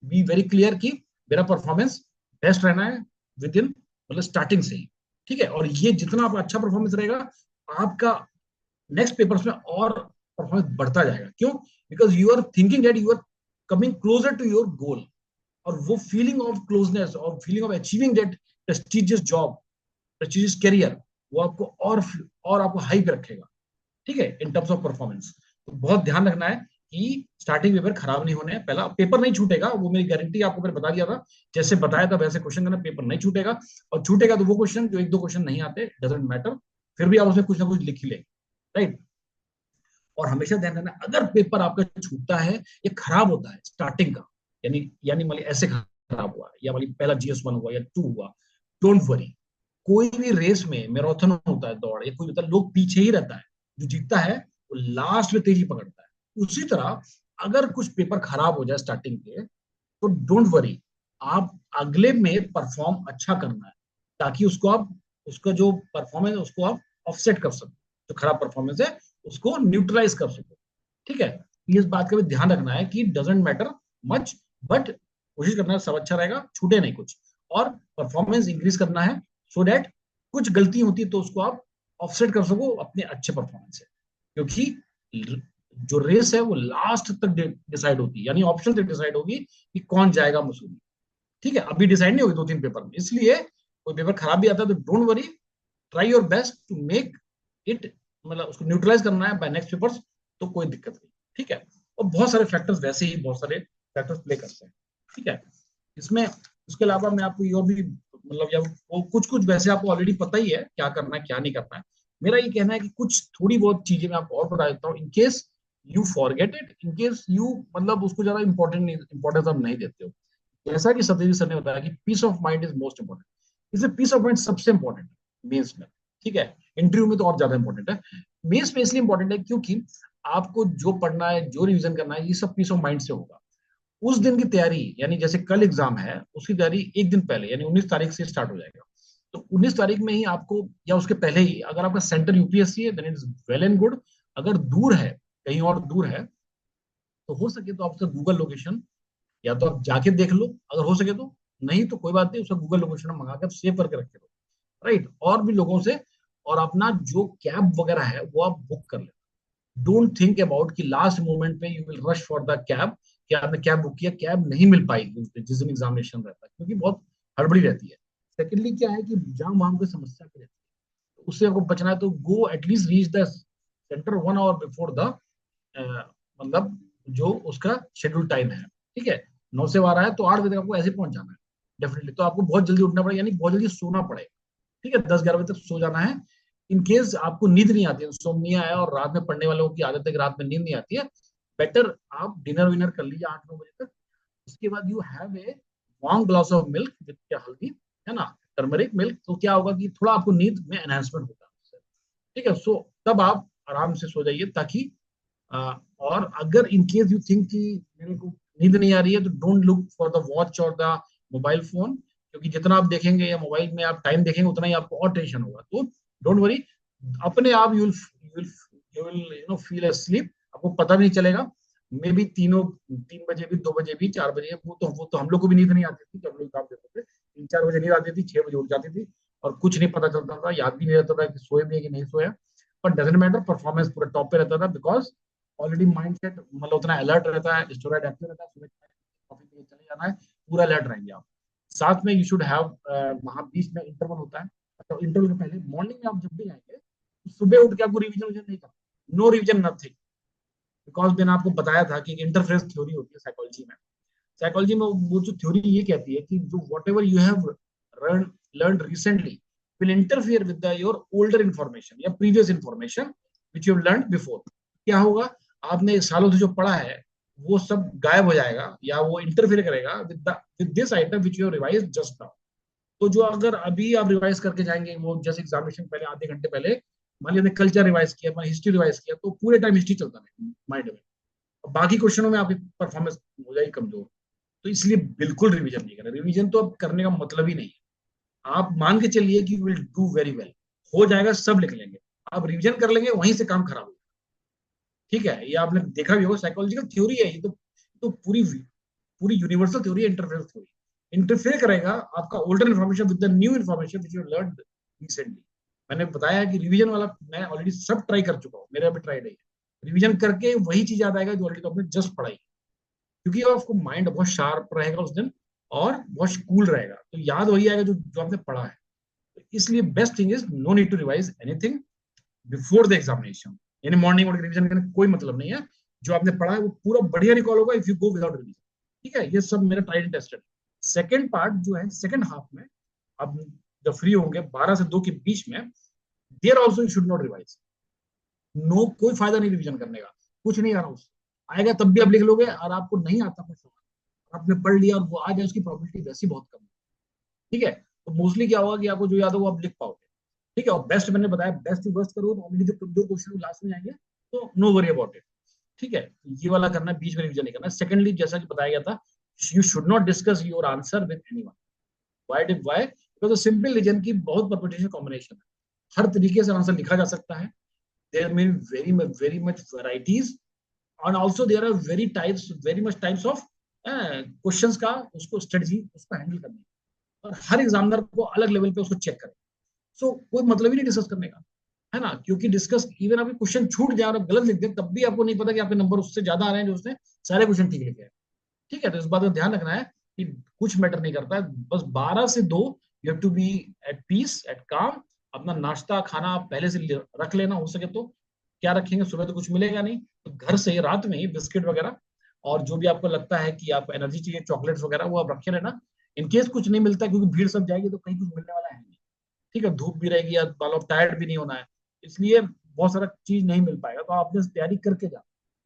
बी वेरी क्लियर कि मेरा परफॉर्मेंस बेस्ट रहना है विद इन मतलब स्टार्टिंग से ही, ठीक है। और ये जितना आपका अच्छा परफॉर्मेंस रहेगा, आपका नेक्स्ट पेपर्स में और परफॉर्मेंस बढ़ता जाएगा। क्यों? Because you are thinking that you are coming closer to your goal, और वो फीलिंग ऑफ क्लोजनेस और feeling of achieving that prestigious job, prestigious career, वो आपको और आपको हाई पे रखेगा, ठीक है, इन टर्म्स ऑफ परफॉर्मेंस। तो बहुत ध्यान रखना है कि स्टार्टिंग पेपर खराब नहीं होने। पहला पेपर नहीं छूटेगा, वो मेरी गारंटी आपको मैंने बता दिया था, जैसे बताया था वैसे क्वेश्चन करना, पेपर नहीं छूटेगा। और छूटेगा तो वो क्वेश्चन जो 1-2 क्वेश्चन नहीं आते, डजेंट मैटर, फिर भी आप उसमें कुछ ना कुछ लिख ही लेंगे, राइट। और हमेशा ध्यान रखना, अगर पेपर आपका छूटता है या खराब होता है स्टार्टिंग का, यानी मान ऐसे खराब हुआ, या मान पहला GS1 हुआ या 2 हुआ, डोंट वरी। कोई भी रेस में मैराथन होता है, दौड़ या कोई होता है, लोग पीछे ही रहता है, जो जीतता है वो लास्ट में तेजी पकड़ता है। उसी तरह अगर कुछ पेपर खराब हो जाए स्टार्टिंग के, तो डोंट वरी, आप अगले में परफॉर्म अच्छा करना है, ताकि उसको आप उसका जो परफॉर्मेंस है उसको आप ऑफसेट कर सको, जो खराब परफॉर्मेंस है उसको न्यूट्रलाइज कर सको, ठीक है। इस बात का भी ध्यान रखना है कि डजेंट मैटर मच, बट कोशिश करना है सब अच्छा रहेगा, छूटे नहीं कुछ, और परफॉर्मेंस इंक्रीज करना है, सो दैट कुछ गलती होती है तो उसको आप ऑफसेट कर सको अपने अच्छे परफॉर्मेंस से। क्योंकि जो रेस है वो लास्ट तक डिसाइड होती है, यानी ऑप्शन से डिसाइड होगी कि कौन जाएगा मसूरी। ठीक है, अभी डिसाइड नहीं होगी 2-3 पेपर में, इसलिए कोई पेपर खराब भी आता है तो don't worry, try your best to make it, मतलब उसको न्यूट्रलाइज करना है बाय नेक्स्ट पेपर्स, तो कोई दिक्कत नहीं। ठीक है, और बहुत सारे फैक्टर्स, वैसे ही बहुत सारे फैक्टर्स प्ले करते हैं। ठीक है, इसमें उसके अलावा मैं आपको ये भी मतलब, या वो कुछ कुछ वैसे आपको ऑलरेडी पता ही है क्या करना है क्या नहीं करना है। मेरा ये कहना है कि कुछ थोड़ी बहुत चीजें मैं आपको और बता देता हूँ, in case you forget it, in case you मतलब उसको ज्यादा इंपॉर्टेंस आप नहीं देते हो। जैसा कि सत्यजीत सर ने बताया कि peace of mind is most important, इसलिए पीस ऑफ माइंड सबसे इंपॉर्टेंट है मेंस में। ठीक है, इंटरव्यू में तो और ज्यादा इंपॉर्टेंट है, मेंस में इसलिए इंपॉर्टेंट है क्योंकि आपको जो पढ़ना है, जो रिवीजन करना है, ये सब पीस ऑफ माइंड से होगा। उस दिन की तैयारी, यानी जैसे कल एग्जाम है, उसकी तैयारी एक दिन पहले यानी 19 तारीख से स्टार्ट हो जाएगा। तो 19 तारीख में ही आपको, या उसके पहले ही, अगर आपका सेंटर यूपीएससी है then it is well and good. अगर दूर है, कहीं और दूर है, तो हो सके तो आपसे गूगल लोकेशन या तो आप जाके देख लो, अगर हो सके तो, नहीं तो कोई बात नहीं, उसका गूगल लोकेशन मंगा के आप सेव करके रखे लो, राइट, और भी लोगों से। और अपना जो कैब वगैरह है वो आप बुक कर ले। डोंट थिंक अबाउट कि लास्ट मोमेंट पे you will rush for the cab, कि आपने कैब बुक किया, कैब नहीं मिल पाई जिस दिन एग्जामिनेशन रहता है, क्योंकि बहुत हड़बड़ी रहती है। सेकेंडली क्या है कि जाम वाम की समस्या भी रहती है, तो उससे आपको बचना है तो गो at least reach the centre 1 hour before the मतलब जो उसका शेड्यूल टाइम है। ठीक है, 9 से 12 है तो 8 बजे तक आपको ऐसे पहुंच जाना है डेफिनेटली। तो आपको बहुत जल्दी उठना पड़ेगा, यानी बहुत जल्दी सोना पड़ेगा। ठीक है, 10-11 बजे तक सो जाना है। इन केस आपको नींद नहीं आती है, सोमनिया है और रात में पढ़ने वालों की आदत है कि रात में नींद नहीं आती है, बेटर आप डिनर विनर कर लीजिए 8-9 बजे तक। उसके बाद you have a warm glass of milk with हल्दी, है ना, टर्मरिक मिल्क, तो क्या होगा कि थोड़ा आपको नींद में एनहांसमेंट होगा उससे। ठीक है, सो तब आप आराम से सो जाइए, ताकि और अगर इन केस यू थिंक कि मेरे को नींद नहीं आ रही है, तो don't look for the watch और द मोबाइल फोन, क्योंकि जितना आप देखेंगे या मोबाइल में आप टाइम देखेंगे उतना ही आपको और टेंशन होगा। तो डोंट वरी, अपने आप यू विल फील अस्लीप, आपको पता भी नहीं चलेगा। मे बी 3 बजे भी, 2 बजे भी, 4 बजे, वो तो हम लोग को भी नींद नहीं आती थी जब लोग काम देते थे, 3-4 बजे नींद आती थी, 6 बजे उठ जाती थी, और कुछ नहीं पता चलता था, याद भी नहीं रहता था कि सोए भी है कि नहीं सोया। पर डजेंट मैटर, परफॉर्मेंस पूरा टॉप पे रहता था, बिकॉज ऑलरेडी माइंड सेट मतलब उतना अलर्ट रहता है, स्टोरेज एक्टिव रहता है, सुबह कॉफी के लिए चले जाना है, पूरा अलर्ट रहेंगे आप। साथ में यू शुड हैव, वहां बीच में इंटरवल होता है, तो इंटरवल के पहले मॉर्निंग में आप जब भी आएंगे, तो सुबह उठ के आपको रिविजन नहीं करना, नो रिविजन नथिंग, बिकॉज मैंने आपको बताया था कि इंटरफेरेंस थ्योरी होती है साइकोलॉजी में। साइकोलॉजी में वो जो थ्योरी ये कहती है कि जो what ever you have learn recently will interfere with your older information या previous information which you have learned before। क्या होगा, आपने सालों से जो पढ़ा है वो सब गायब हो जाएगा, या वो इंटरफेयर करेगा with this item which you have revised just now। तो जो अगर अभी आप रिवाइज करके जाएंगे, वो जैसे एग्जामिनेशन पहले आधे घंटे पहले, मान लीजिए कल्चर रिवाइज किया, मान हिस्ट्री रिवाइज किया, तो पूरे टाइम हिस्ट्री चलता है माइंड में, बाकी क्वेश्चनों में आपकी परफॉर्मेंस हो जाएगी कमजोर। तो इसलिए बिल्कुल रिवीजन नहीं करना, रिवीजन तो अब करने का मतलब ही नहीं है। आप मान के चलिए कि विल डू वेरी वेल, हो जाएगा, सब लिख लेंगे, आप रिवीजन कर लेंगे, वहीं से काम खराब हो। ठीक है, ये आपने देखा भी होगा, साइकोलॉजिकल थ्योरी है ये तो पूरी पूरी यूनिवर्सल थ्योरी है, इंटरफेरेंस थ्योरी। इंटरफेयर करेगा आपका older information with the new information which you learn recently. मैंने बताया कि रिवीजन वाला मैं ऑलरेडी सब ट्राई कर चुका हूँ, मेरे अभी ट्राई नहीं है, रिवीजन करके वही चीज याद आएगा जो ऑलरेडी तो आपने जस्ट पढ़ाई, क्योंकि आपको माइंड बहुत शार्प रहेगा उस दिन, और बहुत कूल रहेगा, तो याद वही आएगा जो आपने पढ़ा है। तो इसलिए best thing is no need to revise anything before the examination, यानी मॉर्निंग में रिवीजन करने का कोई मतलब नहीं है। जो आपने पढ़ा है वो पूरा बढ़िया रिकॉल होगा if you go without revision. ठीक है, ये सब मेरा tried and tested. Second part जो है, सेकेंड हाफ में अब जब फ्री होंगे 12 से 2 के बीच में, there also you should not revise. No, कोई फायदा नहीं रिवीजन करने का, कुछ नहीं आ रहा उससे, आएगा तब भी आप लिख लोगे, और आपको नहीं आता कुछ सवाल, आपने पढ़ लिया और वो आ जाए, उसकी प्रोबेबिलिटी वैसी बहुत कम है। ठीक है, तो मोस्टली क्या होगा कि आपको जो याद हो वो आप लिख पाओगे। ठीक है, और बेस्ट मैंने बताया, बेस्ट टू बेस्ट करो तो ऑलरेडी जो दो क्वेश्चन लास्ट में आएंगे, तो नो वरी अबाउट इट। ठीक है, ये वाला करना है, बीच में रिवीजन नहीं करना। सेकंडली, जैसा कि बताया गया था, you should not discuss your answer with anyone. Why? Because simple reason की बहुत परम्यूटेशन कॉम्बिनेशन है, हर तरीके से आंसर लिखा जा सकता है। There may very much varieties, and also there are very much types of questions का उसको स्ट्रेटजी उसको हैंडल करनी है, और हर एग्जामिनर को अलग लेवल पे उसको चेक करें। सो कोई मतलब ही नहीं डिस्कस करने का। है ना, क्योंकि डिस्कस इवन आपके क्वेश्चन छूट जाए और आप गलत लिख दें तब भी आपको नहीं पता कि आपके नंबर उससे ज्यादा आ रहे हैं जो उसने सारे क्वेश्चन ठीक लिखे हैं। ठीक है, तो इस बात का ध्यान रखना है कि कुछ मैटर नहीं करता है, बस 12 से 2 you have to be at peace at काम। अपना नाश्ता खाना आप पहले से रख लेना, हो सके तो। क्या रखेंगे, सुबह तो कुछ मिलेगा नहीं, तो घर से ही रात में ही बिस्किट वगैरह और जो भी आपको लगता है कि आपको एनर्जी चाहिए, चॉकलेट्स वगैरह, वो आप रखे रहना। इन केस कुछ नहीं मिलता, क्योंकि भीड़ सब जाएगी तो कहीं कुछ मिलने वाला है नहीं। ठीक है, धूप भी रहेगी या मान लो टायर्ड भी नहीं होना है, इसलिए बहुत सारा चीज नहीं मिल पाएगा, तो आपने तैयारी करके जाना,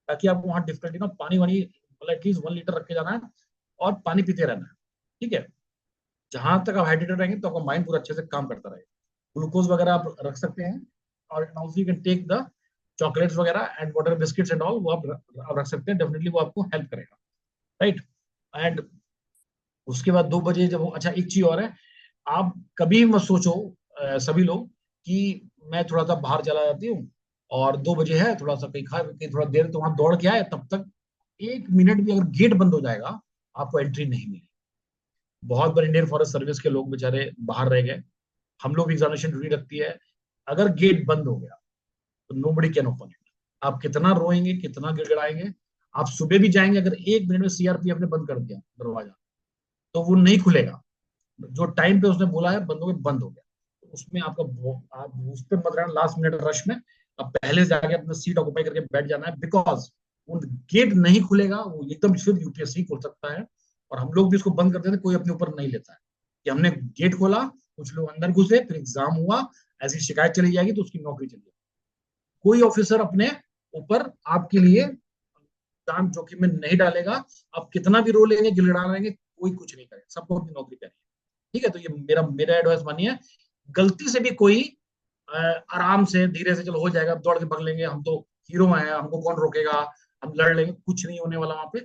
ताकि आपको वहां डिफिकल्टी ना, पानी वानी मतलब एटलीस्ट 1 लीटर रख के जाना है और पानी पीते रहना है। ठीक है, जहां तक आप हाइड्रेटेड रहेंगे तो आपका माइंड पूरा अच्छे से काम करता रहेगा। ग्लूकोज वगैरह आप रख सकते हैं, और also you can take the chocolates वगैरह and water biscuits and all, वो आप रख सकते हैं, डेफिनेटली वो आपको हेल्प करेगा। राइट। एंड उसके बाद 2 बजे जब अच्छा, एक चीज और है, आप कभी मत सोचो सभी लोग कि मैं थोड़ा सा बाहर चला जाती हूँ और 2 बजे है, थोड़ा सा कहीं खा कहीं थोड़ा देर तो वहां दौड़ के आए, तब तक 1 मिनट भी अगर गेट बंद हो जाएगा आपको एंट्री नहीं मिलेगी। बहुत बार इंडियन फॉरेस्ट सर्विस के लोग बेचारे बाहर रह गए, हम लोग एग्जामिनेशन ड्यूटी रखती है, अगर गेट बंद हो गया तो nobody can open it. आप कितना रोएंगे, कितना गिड़गिड़ाएंगे, आप सुबह भी जाएंगे, अगर 1 मिनट में सीआरपीएफ ने बंद कर दिया दरवाजा तो वो नहीं खुलेगा। जो टाइम पे उसने बोला है बंद हो गया, बंद हो गया। तो उसमें आप उस पर मत रहना लास्ट मिनट रश में, अब पहले जाके अपना सीट ऑक्यूपाई करके बैठ जाना है, बिकॉज वो गेट नहीं खुलेगा, वो एकदम फिर यूपीएससी खोल सकता है। और हम लोग भी इसको बंद कर देते हैं, कोई अपने ऊपर नहीं लेता है कि हमने गेट खोला, कुछ लोग अंदर घुसे, फिर एग्जाम हुआ, ऐसी शिकायत चली जाएगी तो उसकी नौकरी चली जाएगी। कोई ऑफिसर अपने ऊपर आपके लिए काम जोखिम में नहीं डालेगा। आप कितना भी रो लेंगे, गिड़गिड़ा लेंगे, कोई कुछ नहीं करेगा, सबको अपनी नौकरी करेगी। ठीक है, तो ये मेरा मेरा एडवाइस मानिए। गलती से भी कोई आराम से धीरे से चलो हो जाएगा, दौड़ के भाग लेंगे, हम तो हीरो हैं, हमको कौन रोकेगा, हम लड़ लेंगे, कुछ नहीं होने वाला वहां पे,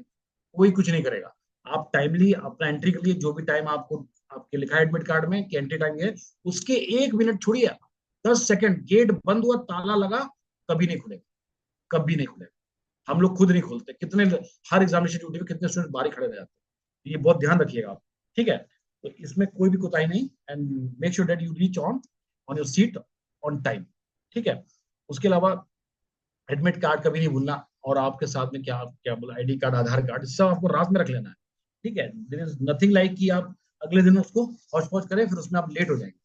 कोई कुछ नहीं करेगा। आप टाइमली अपना एंट्री के लिए जो भी टाइम आपको आपके लिखा है एडमिट कार्ड में कि एंट्री टाइम है, उसके 1 मिनट छोड़िए, 10 सेकंड, गेट बंद हुआ, ताला लगा, कभी नहीं खुलेगा, कभी नहीं खुलेगा। हम लोग खुद नहीं खोलते, कितने हर एग्जामिनेशन ड्यूटी में कितने स्टूडेंट बाहर ही खड़े रह जाते हैं, ये बहुत ध्यान रखिएगा आप। ठीक है, तो इसमें कोई भी कोताही नहीं, and make sure that you reach on on your seat on time. ठीक है, उसके अलावा एडमिट कार्ड कभी नहीं भूलना, और आपके साथ में क्या क्या बोला, आईडी कार्ड, आधार कार्ड, सब आपको रात में रख लेना है। ठीक है, देयर इज नथिंग लाइक कि आप अगले दिन उसको हौच पौच करें, फिर उसमें आप लेट हो जाएंगे।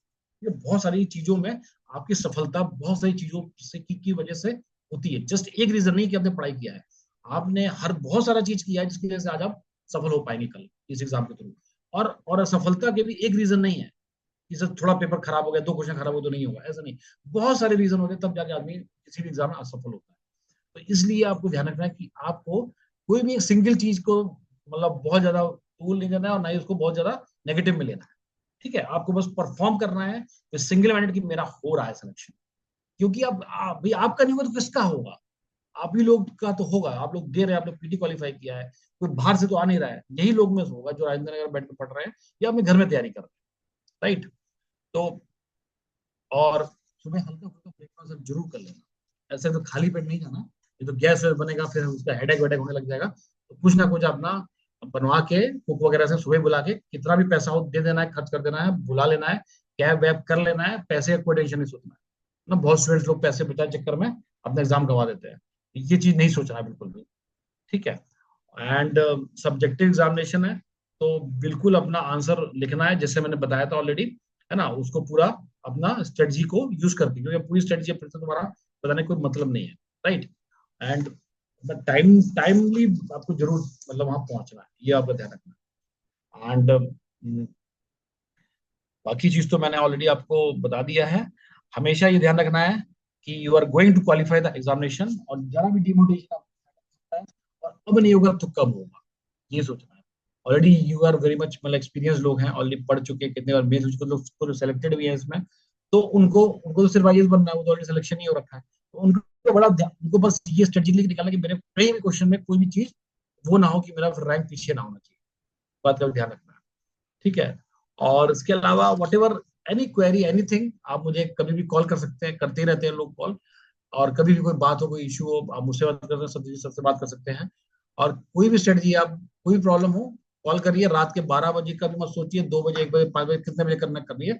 ये बहुत सारी चीजों में आपकी सफलता बहुत सारी चीजों से की वजह से होती है, जस्ट एक रीजन नहीं कि आपने पढ़ाई किया है, आपने हर बहुत सारा चीज किया है जिसकी वजह से आज आप सफल हो पाएंगे कल इस एग्जाम के थ्रू। और असफलता के भी एक रीजन नहीं है कि सर थोड़ा पेपर खराब हो गया, 2 क्वेश्चन खराब हो तो नहीं होगा, ऐसा नहीं। बहुत सारे रीजन होते हैं, तब जाके आदमी किसी भी एग्जाम में असफल होता है। तो इसलिए आपको ध्यान रखना है कि आपको कोई भी एक सिंगल चीज को मतलब बहुत ज्यादा टूल नहीं करना है, और ना ही उसको बहुत ज्यादा नेगेटिव में लेना है। ठीक है, आपको बस परफॉर्म करना है सिंगल माइंडेड कि मेरा हो रहा है सिलेक्शन। क्योंकि अब भाई आपका नहीं होगा तो किसका होगा, आप ही लोग का तो होगा, आप लोग दे रहे हैं, आप लोग पीटी क्वालिफाई किया है, कोई बाहर से तो आ नहीं रहा है, यही लोग में से होगा जो राजेंद्र नगर बैठ के पढ़ रहे हैं या अपने घर में तैयारी कर रहे हैं। राइट। तो और सुबह हल्का फुल्का ब्रेकफास्ट जरूर कर लेना, ऐसे तो खाली पेट नहीं जाना, ये तो गैस वैस बनेगा, फिर उसका हेडेक वेडेक होने लग जाएगा। तो कुछ ना कुछ अपना बनवा के कुक वगैरह से सुबह बुला के कितना भी पैसा हो दे देना है, खर्च कर देना है, बुला लेना है, कैब वैब कर लेना है, पैसे का कोई टेंशन नहीं सोचना है ना। बहुत स्टूडेंट्स लोग पैसे बचाने के चक्कर में अपना एग्जाम गवा देते हैं, ये चीज नहीं सोचना है बिल्कुल भी। ठीक है, एंड सब्जेक्टिव एग्जामिनेशन है, तो बिल्कुल अपना आंसर लिखना है जैसे मैंने बताया था ऑलरेडी, है ना, उसको पूरा अपना स्ट्रेटजी को यूज करके, क्योंकि पूरी स्ट्रेटजी फिर से तुम्हारा बताने का कोई मतलब नहीं है। राइट। एंड टाइमली आपको जरूर मतलब वहां पहुंचना है, ये आपका ध्यान रखना है। एंड बाकी चीज तो मैंने ऑलरेडी आपको बता दिया है। हमेशा ये ध्यान रखना है कि you are going to qualify the examination, और जरा भी डिमोटिवेशन आपको है और अब नहीं होगा तो कब होगा, ये सोचना है। Already you are very much मतलब एक्सपीरियंस लोग हैं, ऑलरेडी पढ़ चुके हैं, कितने बार मेंस कुछ लोग तो सिलेक्टेड भी है इसमें, तो उनको उनको तो सिर्फ आईएएस बनना है, वो तो ऑलरेडी सिलेक्शन ही हो रखा है, तो उनको बड़ा उनको बस ये स्ट्रेटेजिकली निकालना कि मेरे कहीं भी क्वेश्चन में कोई भी चीज वो ना हो कि मेरा रैंक पीछे ना होना चाहिए, बात का ध्यान रखना है। ठीक है, और इसके अलावा what ever any query anything, आप मुझे कभी भी कॉल कर सकते हैं, करते ही रहते हैं लोग कॉल, और कभी भी कोई बात हो, कोई इशू हो, आप मुझसे बात कर सकते हैं, सब्जी सबसे बात कर सकते हैं। और कोई भी स्ट्रेटजी, आप कोई प्रॉब्लम हो कॉल करिए, रात के 12 बजे का भी मत सोचिए, 2 बजे 1 बजे 5 बजे कितने बजे करना करिए।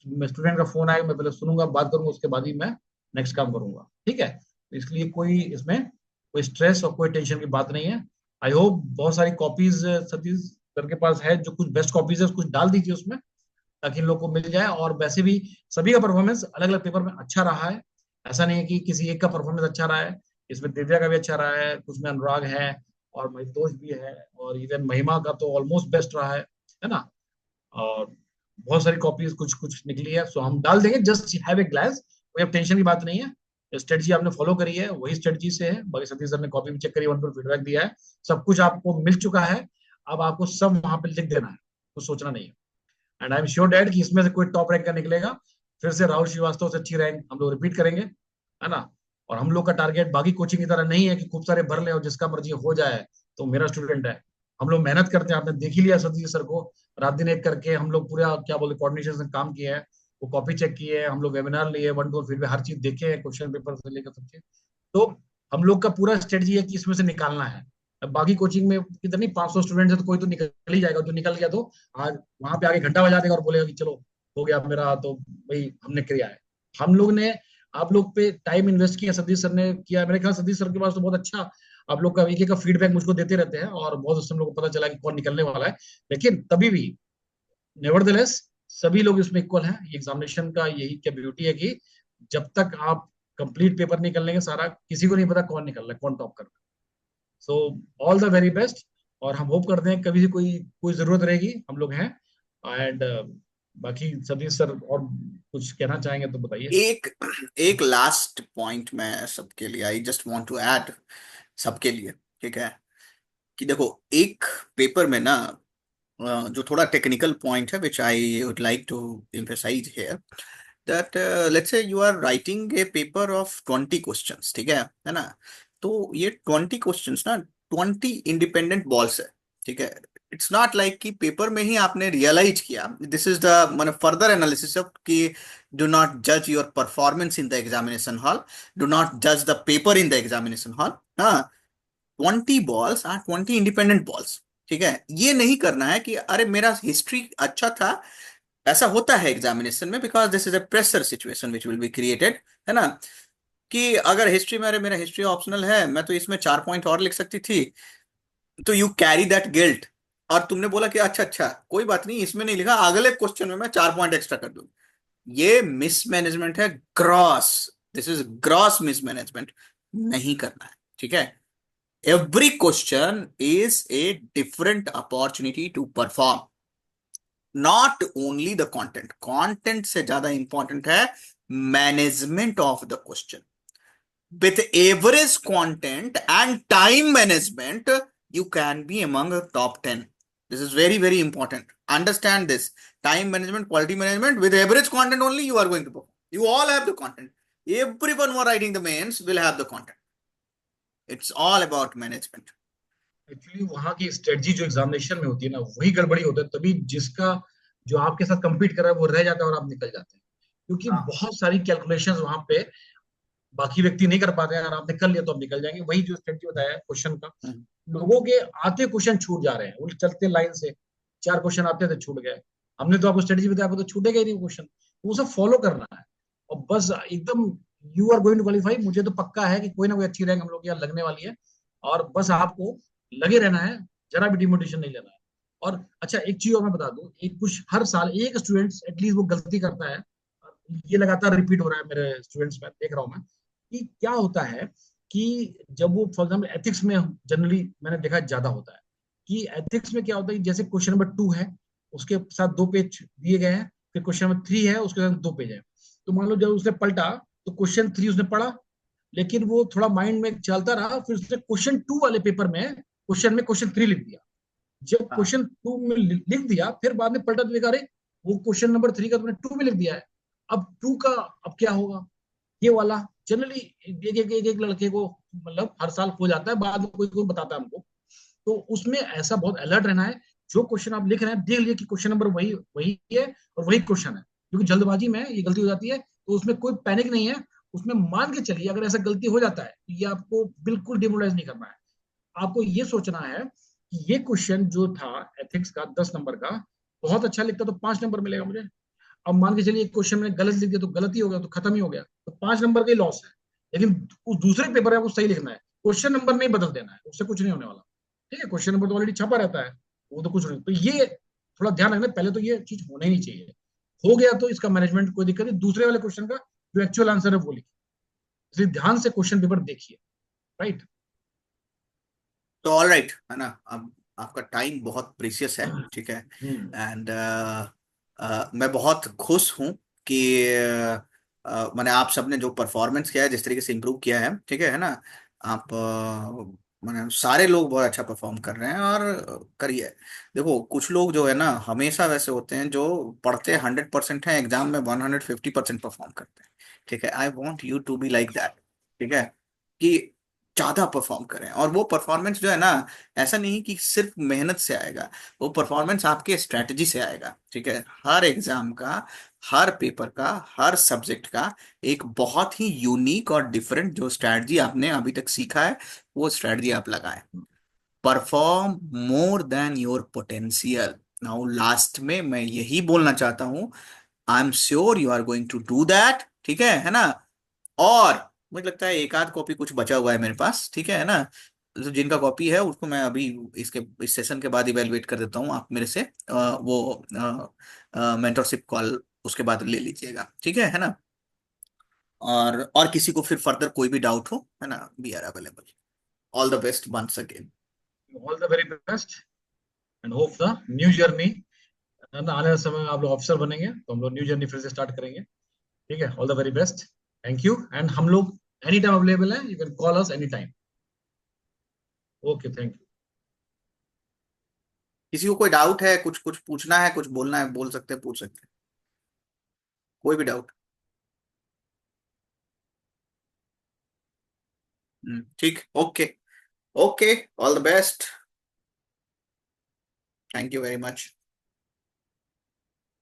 मैं स्टूडेंट का फोन आएगा, मैं पहले सुनूंगा, बात करूंगा, उसके बाद ही मैं नेक्स्ट काम करूंगा, ठीक है। इसलिए कोई इसमें कोई स्ट्रेस और कोई टेंशन की बात नहीं है। आई होप बहुत सारी कॉपीज सतीश सर के पास है, जो कुछ बेस्ट कॉपीज है कुछ डाल दीजिए उसमें, ताकि इन लोग को मिल जाए। और वैसे भी सभी का परफॉर्मेंस अलग अलग पेपर में अच्छा रहा है, ऐसा नहीं है कि किसी एक का परफॉर्मेंस अच्छा रहा है। इसमें दिव्या का भी अच्छा रहा है, उसमें अनुराग है और महितोष भी है, और इवन महिमा का तो ऑलमोस्ट बेस्ट रहा है ना। और बहुत सारी कॉपीज कुछ कुछ निकली है, सो हम डाल देंगे, जस्ट हैव ए ग्लांस, कोई अब टेंशन की बात नहीं है। स्ट्रेटजी आपने फॉलो करी है वही स्ट्रेटजी से है, बाकी सतीश सर ने कॉपी भी चेक करी, वन पर फीडबैक दिया है, सब कुछ आपको मिल चुका है। अब आपको सब वहां पे लिख देना है, कुछ सोचना नहीं है। And I am sure dad कि इसमें से कोई टॉप रैंक का निकलेगा, फिर से राहुल श्रीवास्तव से अच्छी रैंक हम लोग रिपीट करेंगे, है ना। और हम लोग का टारगेट बाकी कोचिंग की तरह नहीं है कि खूब सारे भर ले और जिसका मर्जी हो जाए तो मेरा स्टूडेंट है। हम लोग मेहनत करते हैं, आपने देख ही लिया सतीश सर को, रात दिन एक करके हम लोग पूरा क्या बोलते कोऑर्डिनेशन से काम किया है, वो कॉपी चेक किए है, हम लोग वेबिनार लिए, वन टू फीडबैक हर चीज देखे है, क्वेश्चन पेपर से लेकर सब चीज। तो हम लोग का पूरा स्ट्रेटजी है कि इसमें से निकालना है। अब बाकी कोचिंग में कितनी 500 स्टूडेंट है तो कोई तो निकल ही जाएगा, जो निकल गया तो आज वहां पे आके घंटा बजा देगा और बोलेगा कि चलो हो गया मेरा, तो भाई हमने किया है। हम लोग ने आप लोग पे टाइम इन्वेस्ट किया, सतीश सर ने किया, मेरे ख्याल सतीश सर के पास तो बहुत अच्छा आप लोग का एक एक का फीडबैक मुझको देते रहते हैं, और बहुत उससे हम लोग को पता चला कि कौन निकलने वाला है। लेकिन तभी भी नेवरदलेस सभी लोग इसमें इक्वल हैं। एग्जामिनेशन का यही क्या ब्यूटी है कि जब तक आप कंप्लीट पेपर नहीं कर लेंगे सारा, किसी को नहीं पता कौन निकल रहा है, कौन टॉप कर रहा है। So all the very best. और हम होप करते हैं कभी भी कोई कोई जरूरत रहेगी हम लोग हैं। एंड बाकी सतीश सर और कुछ कहना चाहेंगे तो बताइए। एक एक लास्ट पॉइंट मैं सबके लिए, I just want to add सबके लिए, ठीक है, कि देखो एक पेपर में ना जो थोड़ा टेक्निकल पॉइंट है which I would like to emphasize here, that let's say you are writing a paper of 20 questions, ठीक है ना। तो ये 20 क्वेश्चंस ना 20 इंडिपेंडेंट बॉल्स है, ठीक है। इट्स नॉट लाइक कि पेपर में ही आपने रियलाइज किया, दिस इज द मतलब फर्दर एनालिसिस ऑफ कि डू नॉट जज your performance in the examination hall, do not जज the paper in the examination hall. हाँ, 20 बॉल्स आर 20 इंडिपेंडेंट बॉल्स, ठीक है। ये नहीं करना है कि अरे मेरा हिस्ट्री अच्छा था, ऐसा होता है एग्जामिनेशन में, because this is a pressure situation which will be created, है ना। कि अगर हिस्ट्री में, अरे मेरा हिस्ट्री ऑप्शनल है, मैं तो इसमें 4 पॉइंट और लिख सकती थी, तो यू कैरी दैट गिल्ट। और तुमने बोला कि अच्छा अच्छा कोई बात नहीं, इसमें नहीं लिखा, अगले क्वेश्चन में मैं 4 पॉइंट एक्स्ट्रा कर दूं। ये मिसमैनेजमेंट है, gross, this is gross mismanagement, नहीं करना है, ठीक है। Every question is a different opportunity to perform, not only the content, content से ज्यादा इंपॉर्टेंट है management of the question. With average content and time management you can be among the top 10. This is very very important, understand this. Time management, quality management, with average content only you are going to perform. You all have the content, everyone who are writing the mains will have the content. It's all about management. Actually वहां की strategy जो examination में होती है ना वही गड़बड़ी होता है, तभी जिसका जो आपके साथ compete कर रहा है वो रह जाता है और आप निकल जाते हैं, क्योंकि हाँ। बहुत सारी कैलकुलेशंस वहां पे बाकी व्यक्ति नहीं कर पाते हैं। अगर आपने कर लिया तो आप निकल जाएंगे, वही जो स्ट्रेटजी बताया क्वेश्चन का। हम्म, लोगों के आते क्वेश्चन छूट जा रहे हैं, वो चलते लाइन से 4 क्वेश्चन आते थे छूट गए। हमने तो आपको स्ट्रेटजी बताया, आपको तो छूटेगा ही नहीं क्वेश्चन, तो वो सब फॉलो करना है। और बस एकदम you are going to qualify, मुझे तो पक्का है कि कोई ना कोई अच्छी रैंक हम लोग यहाँ लगने वाली है। और बस आपको लगे रहना है, जरा भी डिमोटिवेशन नहीं लेना है। और अच्छा एक चीज और मैं बता दूं, एक कुछ हर साल एक स्टूडेंट एटलीस्ट वो गलती करता है, ये लगातार रिपीट हो रहा है मेरे स्टूडेंट्स में, देख रहा हूं मैं कि क्या होता है कि जब वो फॉर एग्जाम्पल एथिक्स में जनरली मैंने देखा ज्यादा होता है कि एथिक्स में क्या होता है कि जैसे क्वेश्चन नंबर 2 है, उसके साथ 2 पेज दिए गए हैं, फिर क्वेश्चन नंबर 3 है, उसके साथ 2 पेज है। तो मान लो जब उसने पलटा तो क्वेश्चन 3 उसने पढ़ा, लेकिन वो थोड़ा माइंड में चलता रहा, फिर उसने क्वेश्चन 2 वाले पेपर में क्वेश्चन 3 लिख दिया। जब हाँ, क्वेश्चन 2 में लिख दिया, फिर बाद में पलटा तो देखा, अरे वो क्वेश्चन नंबर 3 का तुमने 2 में लिख दिया है, अब 2 का अब क्या होगा। ये वाला जनरली एक लड़के को मतलब हर साल हो जाता है, बाद में कोई कोई बताता है हमको। तो उसमें ऐसा बहुत अलर्ट रहना है, जो क्वेश्चन आप लिख रहे हैं देख लीजिए कि क्वेश्चन नंबर वही वही है और वही क्वेश्चन है, क्योंकि जल्दबाजी में ये गलती हो जाती है। तो उसमें कोई पैनिक नहीं है, उसमें मान के चलिए अगर ऐसा गलती हो जाता है तो ये आपको बिल्कुल डिमोरलाइज नहीं करना है। आपको ये सोचना है कि ये क्वेश्चन जो था एथिक्स का 10 नंबर का, बहुत अच्छा लिखता तो 5 नंबर मिलेगा मुझे, अब मान के चलिए क्वेश्चन में गलत लिख दिया तो गलत ही हो गया, तो खत्म ही हो गया, तो 5 नंबर का ही लॉस है। लेकिन उस दूसरे पेपर में आपको सही लिखना है, क्वेश्चन नंबर नहीं बदल देना है, उससे कुछ नहीं होने वाला। ठीक है, क्वेश्चन नंबर तो ऑलरेडी छपा रहता है, वो तो कुछ नहीं। तो ये थोड़ा ध्यान रखना, पहले तो ये चीज होना ही नहीं चाहिए। हो गया तो इसका मैनेजमेंट कोई दिक्कत नहीं, दूसरे वाले क्वेश्चन का जो एक्चुअल आंसर है वो लिखिए। इसलिए ध्यान से क्वेश्चन पेपर देखिए। राइट। तो ऑल राइट है ना, अब आपका टाइम बहुत प्रीशियस है, ठीक है। हम्म। एंड मैं बहुत खुश हूँ कि मैंने आप सबने जो परफॉर्मेंस किया है, जिस तरीके से इम्प्रूव किया है, ठीक है ना। आप मैंने सारे लोग बहुत अच्छा परफॉर्म कर रहे हैं, और करिए। देखो कुछ लोग जो है ना हमेशा वैसे होते हैं जो पढ़ते 100% हैं, एग्जाम में 150% परफॉर्म करते हैं। ठीक है, I want you to be like that. ठीक है, कि ज्यादा परफॉर्म करें। और वो परफॉर्मेंस जो है ना, ऐसा नहीं कि सिर्फ मेहनत से आएगा, वो परफॉर्मेंस आपके स्ट्रेटजी से आएगा। ठीक है, हर एग्जाम का, हर पेपर का, हर सब्जेक्ट का एक बहुत ही यूनिक और डिफरेंट जो स्ट्रेटजी आपने अभी तक सीखा है, वो स्ट्रेटजी आप लगाएं। Perform more than your potential. Now last में मैं यही बोलना चाहता हूं, I am sure you are going to do that. ठीक है ना। और मुझे लगता है एक आध कॉपी कुछ बचा हुआ है मेरे पास, ठीक है ना। तो जिनका कॉपी है उसको मैं अभी इसके इस सेशन के बाद इवेलुएट कर देता हूँ, आप मेरे से वो मेंटरशिप कॉल उसके बाद ले लीजिएगा, ठीक है ना। और किसी को फिर फर्दर कोई भी डाउट हो, है ना, we are available. All the best once again. All the very best and hope the new journey, आने वाले समय में आप लोग ऑफिसर बनेंगे तो हम लोग न्यू जर्नी फिर से स्टार्ट करेंगे। ठीक है, all the very best. Thank you, and हम लोग एनी टाइम अवेलेबल है, you can call us any time. Okay, thank you. किसी को कोई डाउट है, कुछ कुछ पूछना है, कुछ बोलना है, बोल सकते हैं, पूछ सकते हैं, कोई भी डाउट। ठीक, okay. Okay, all the best. Thank you very much.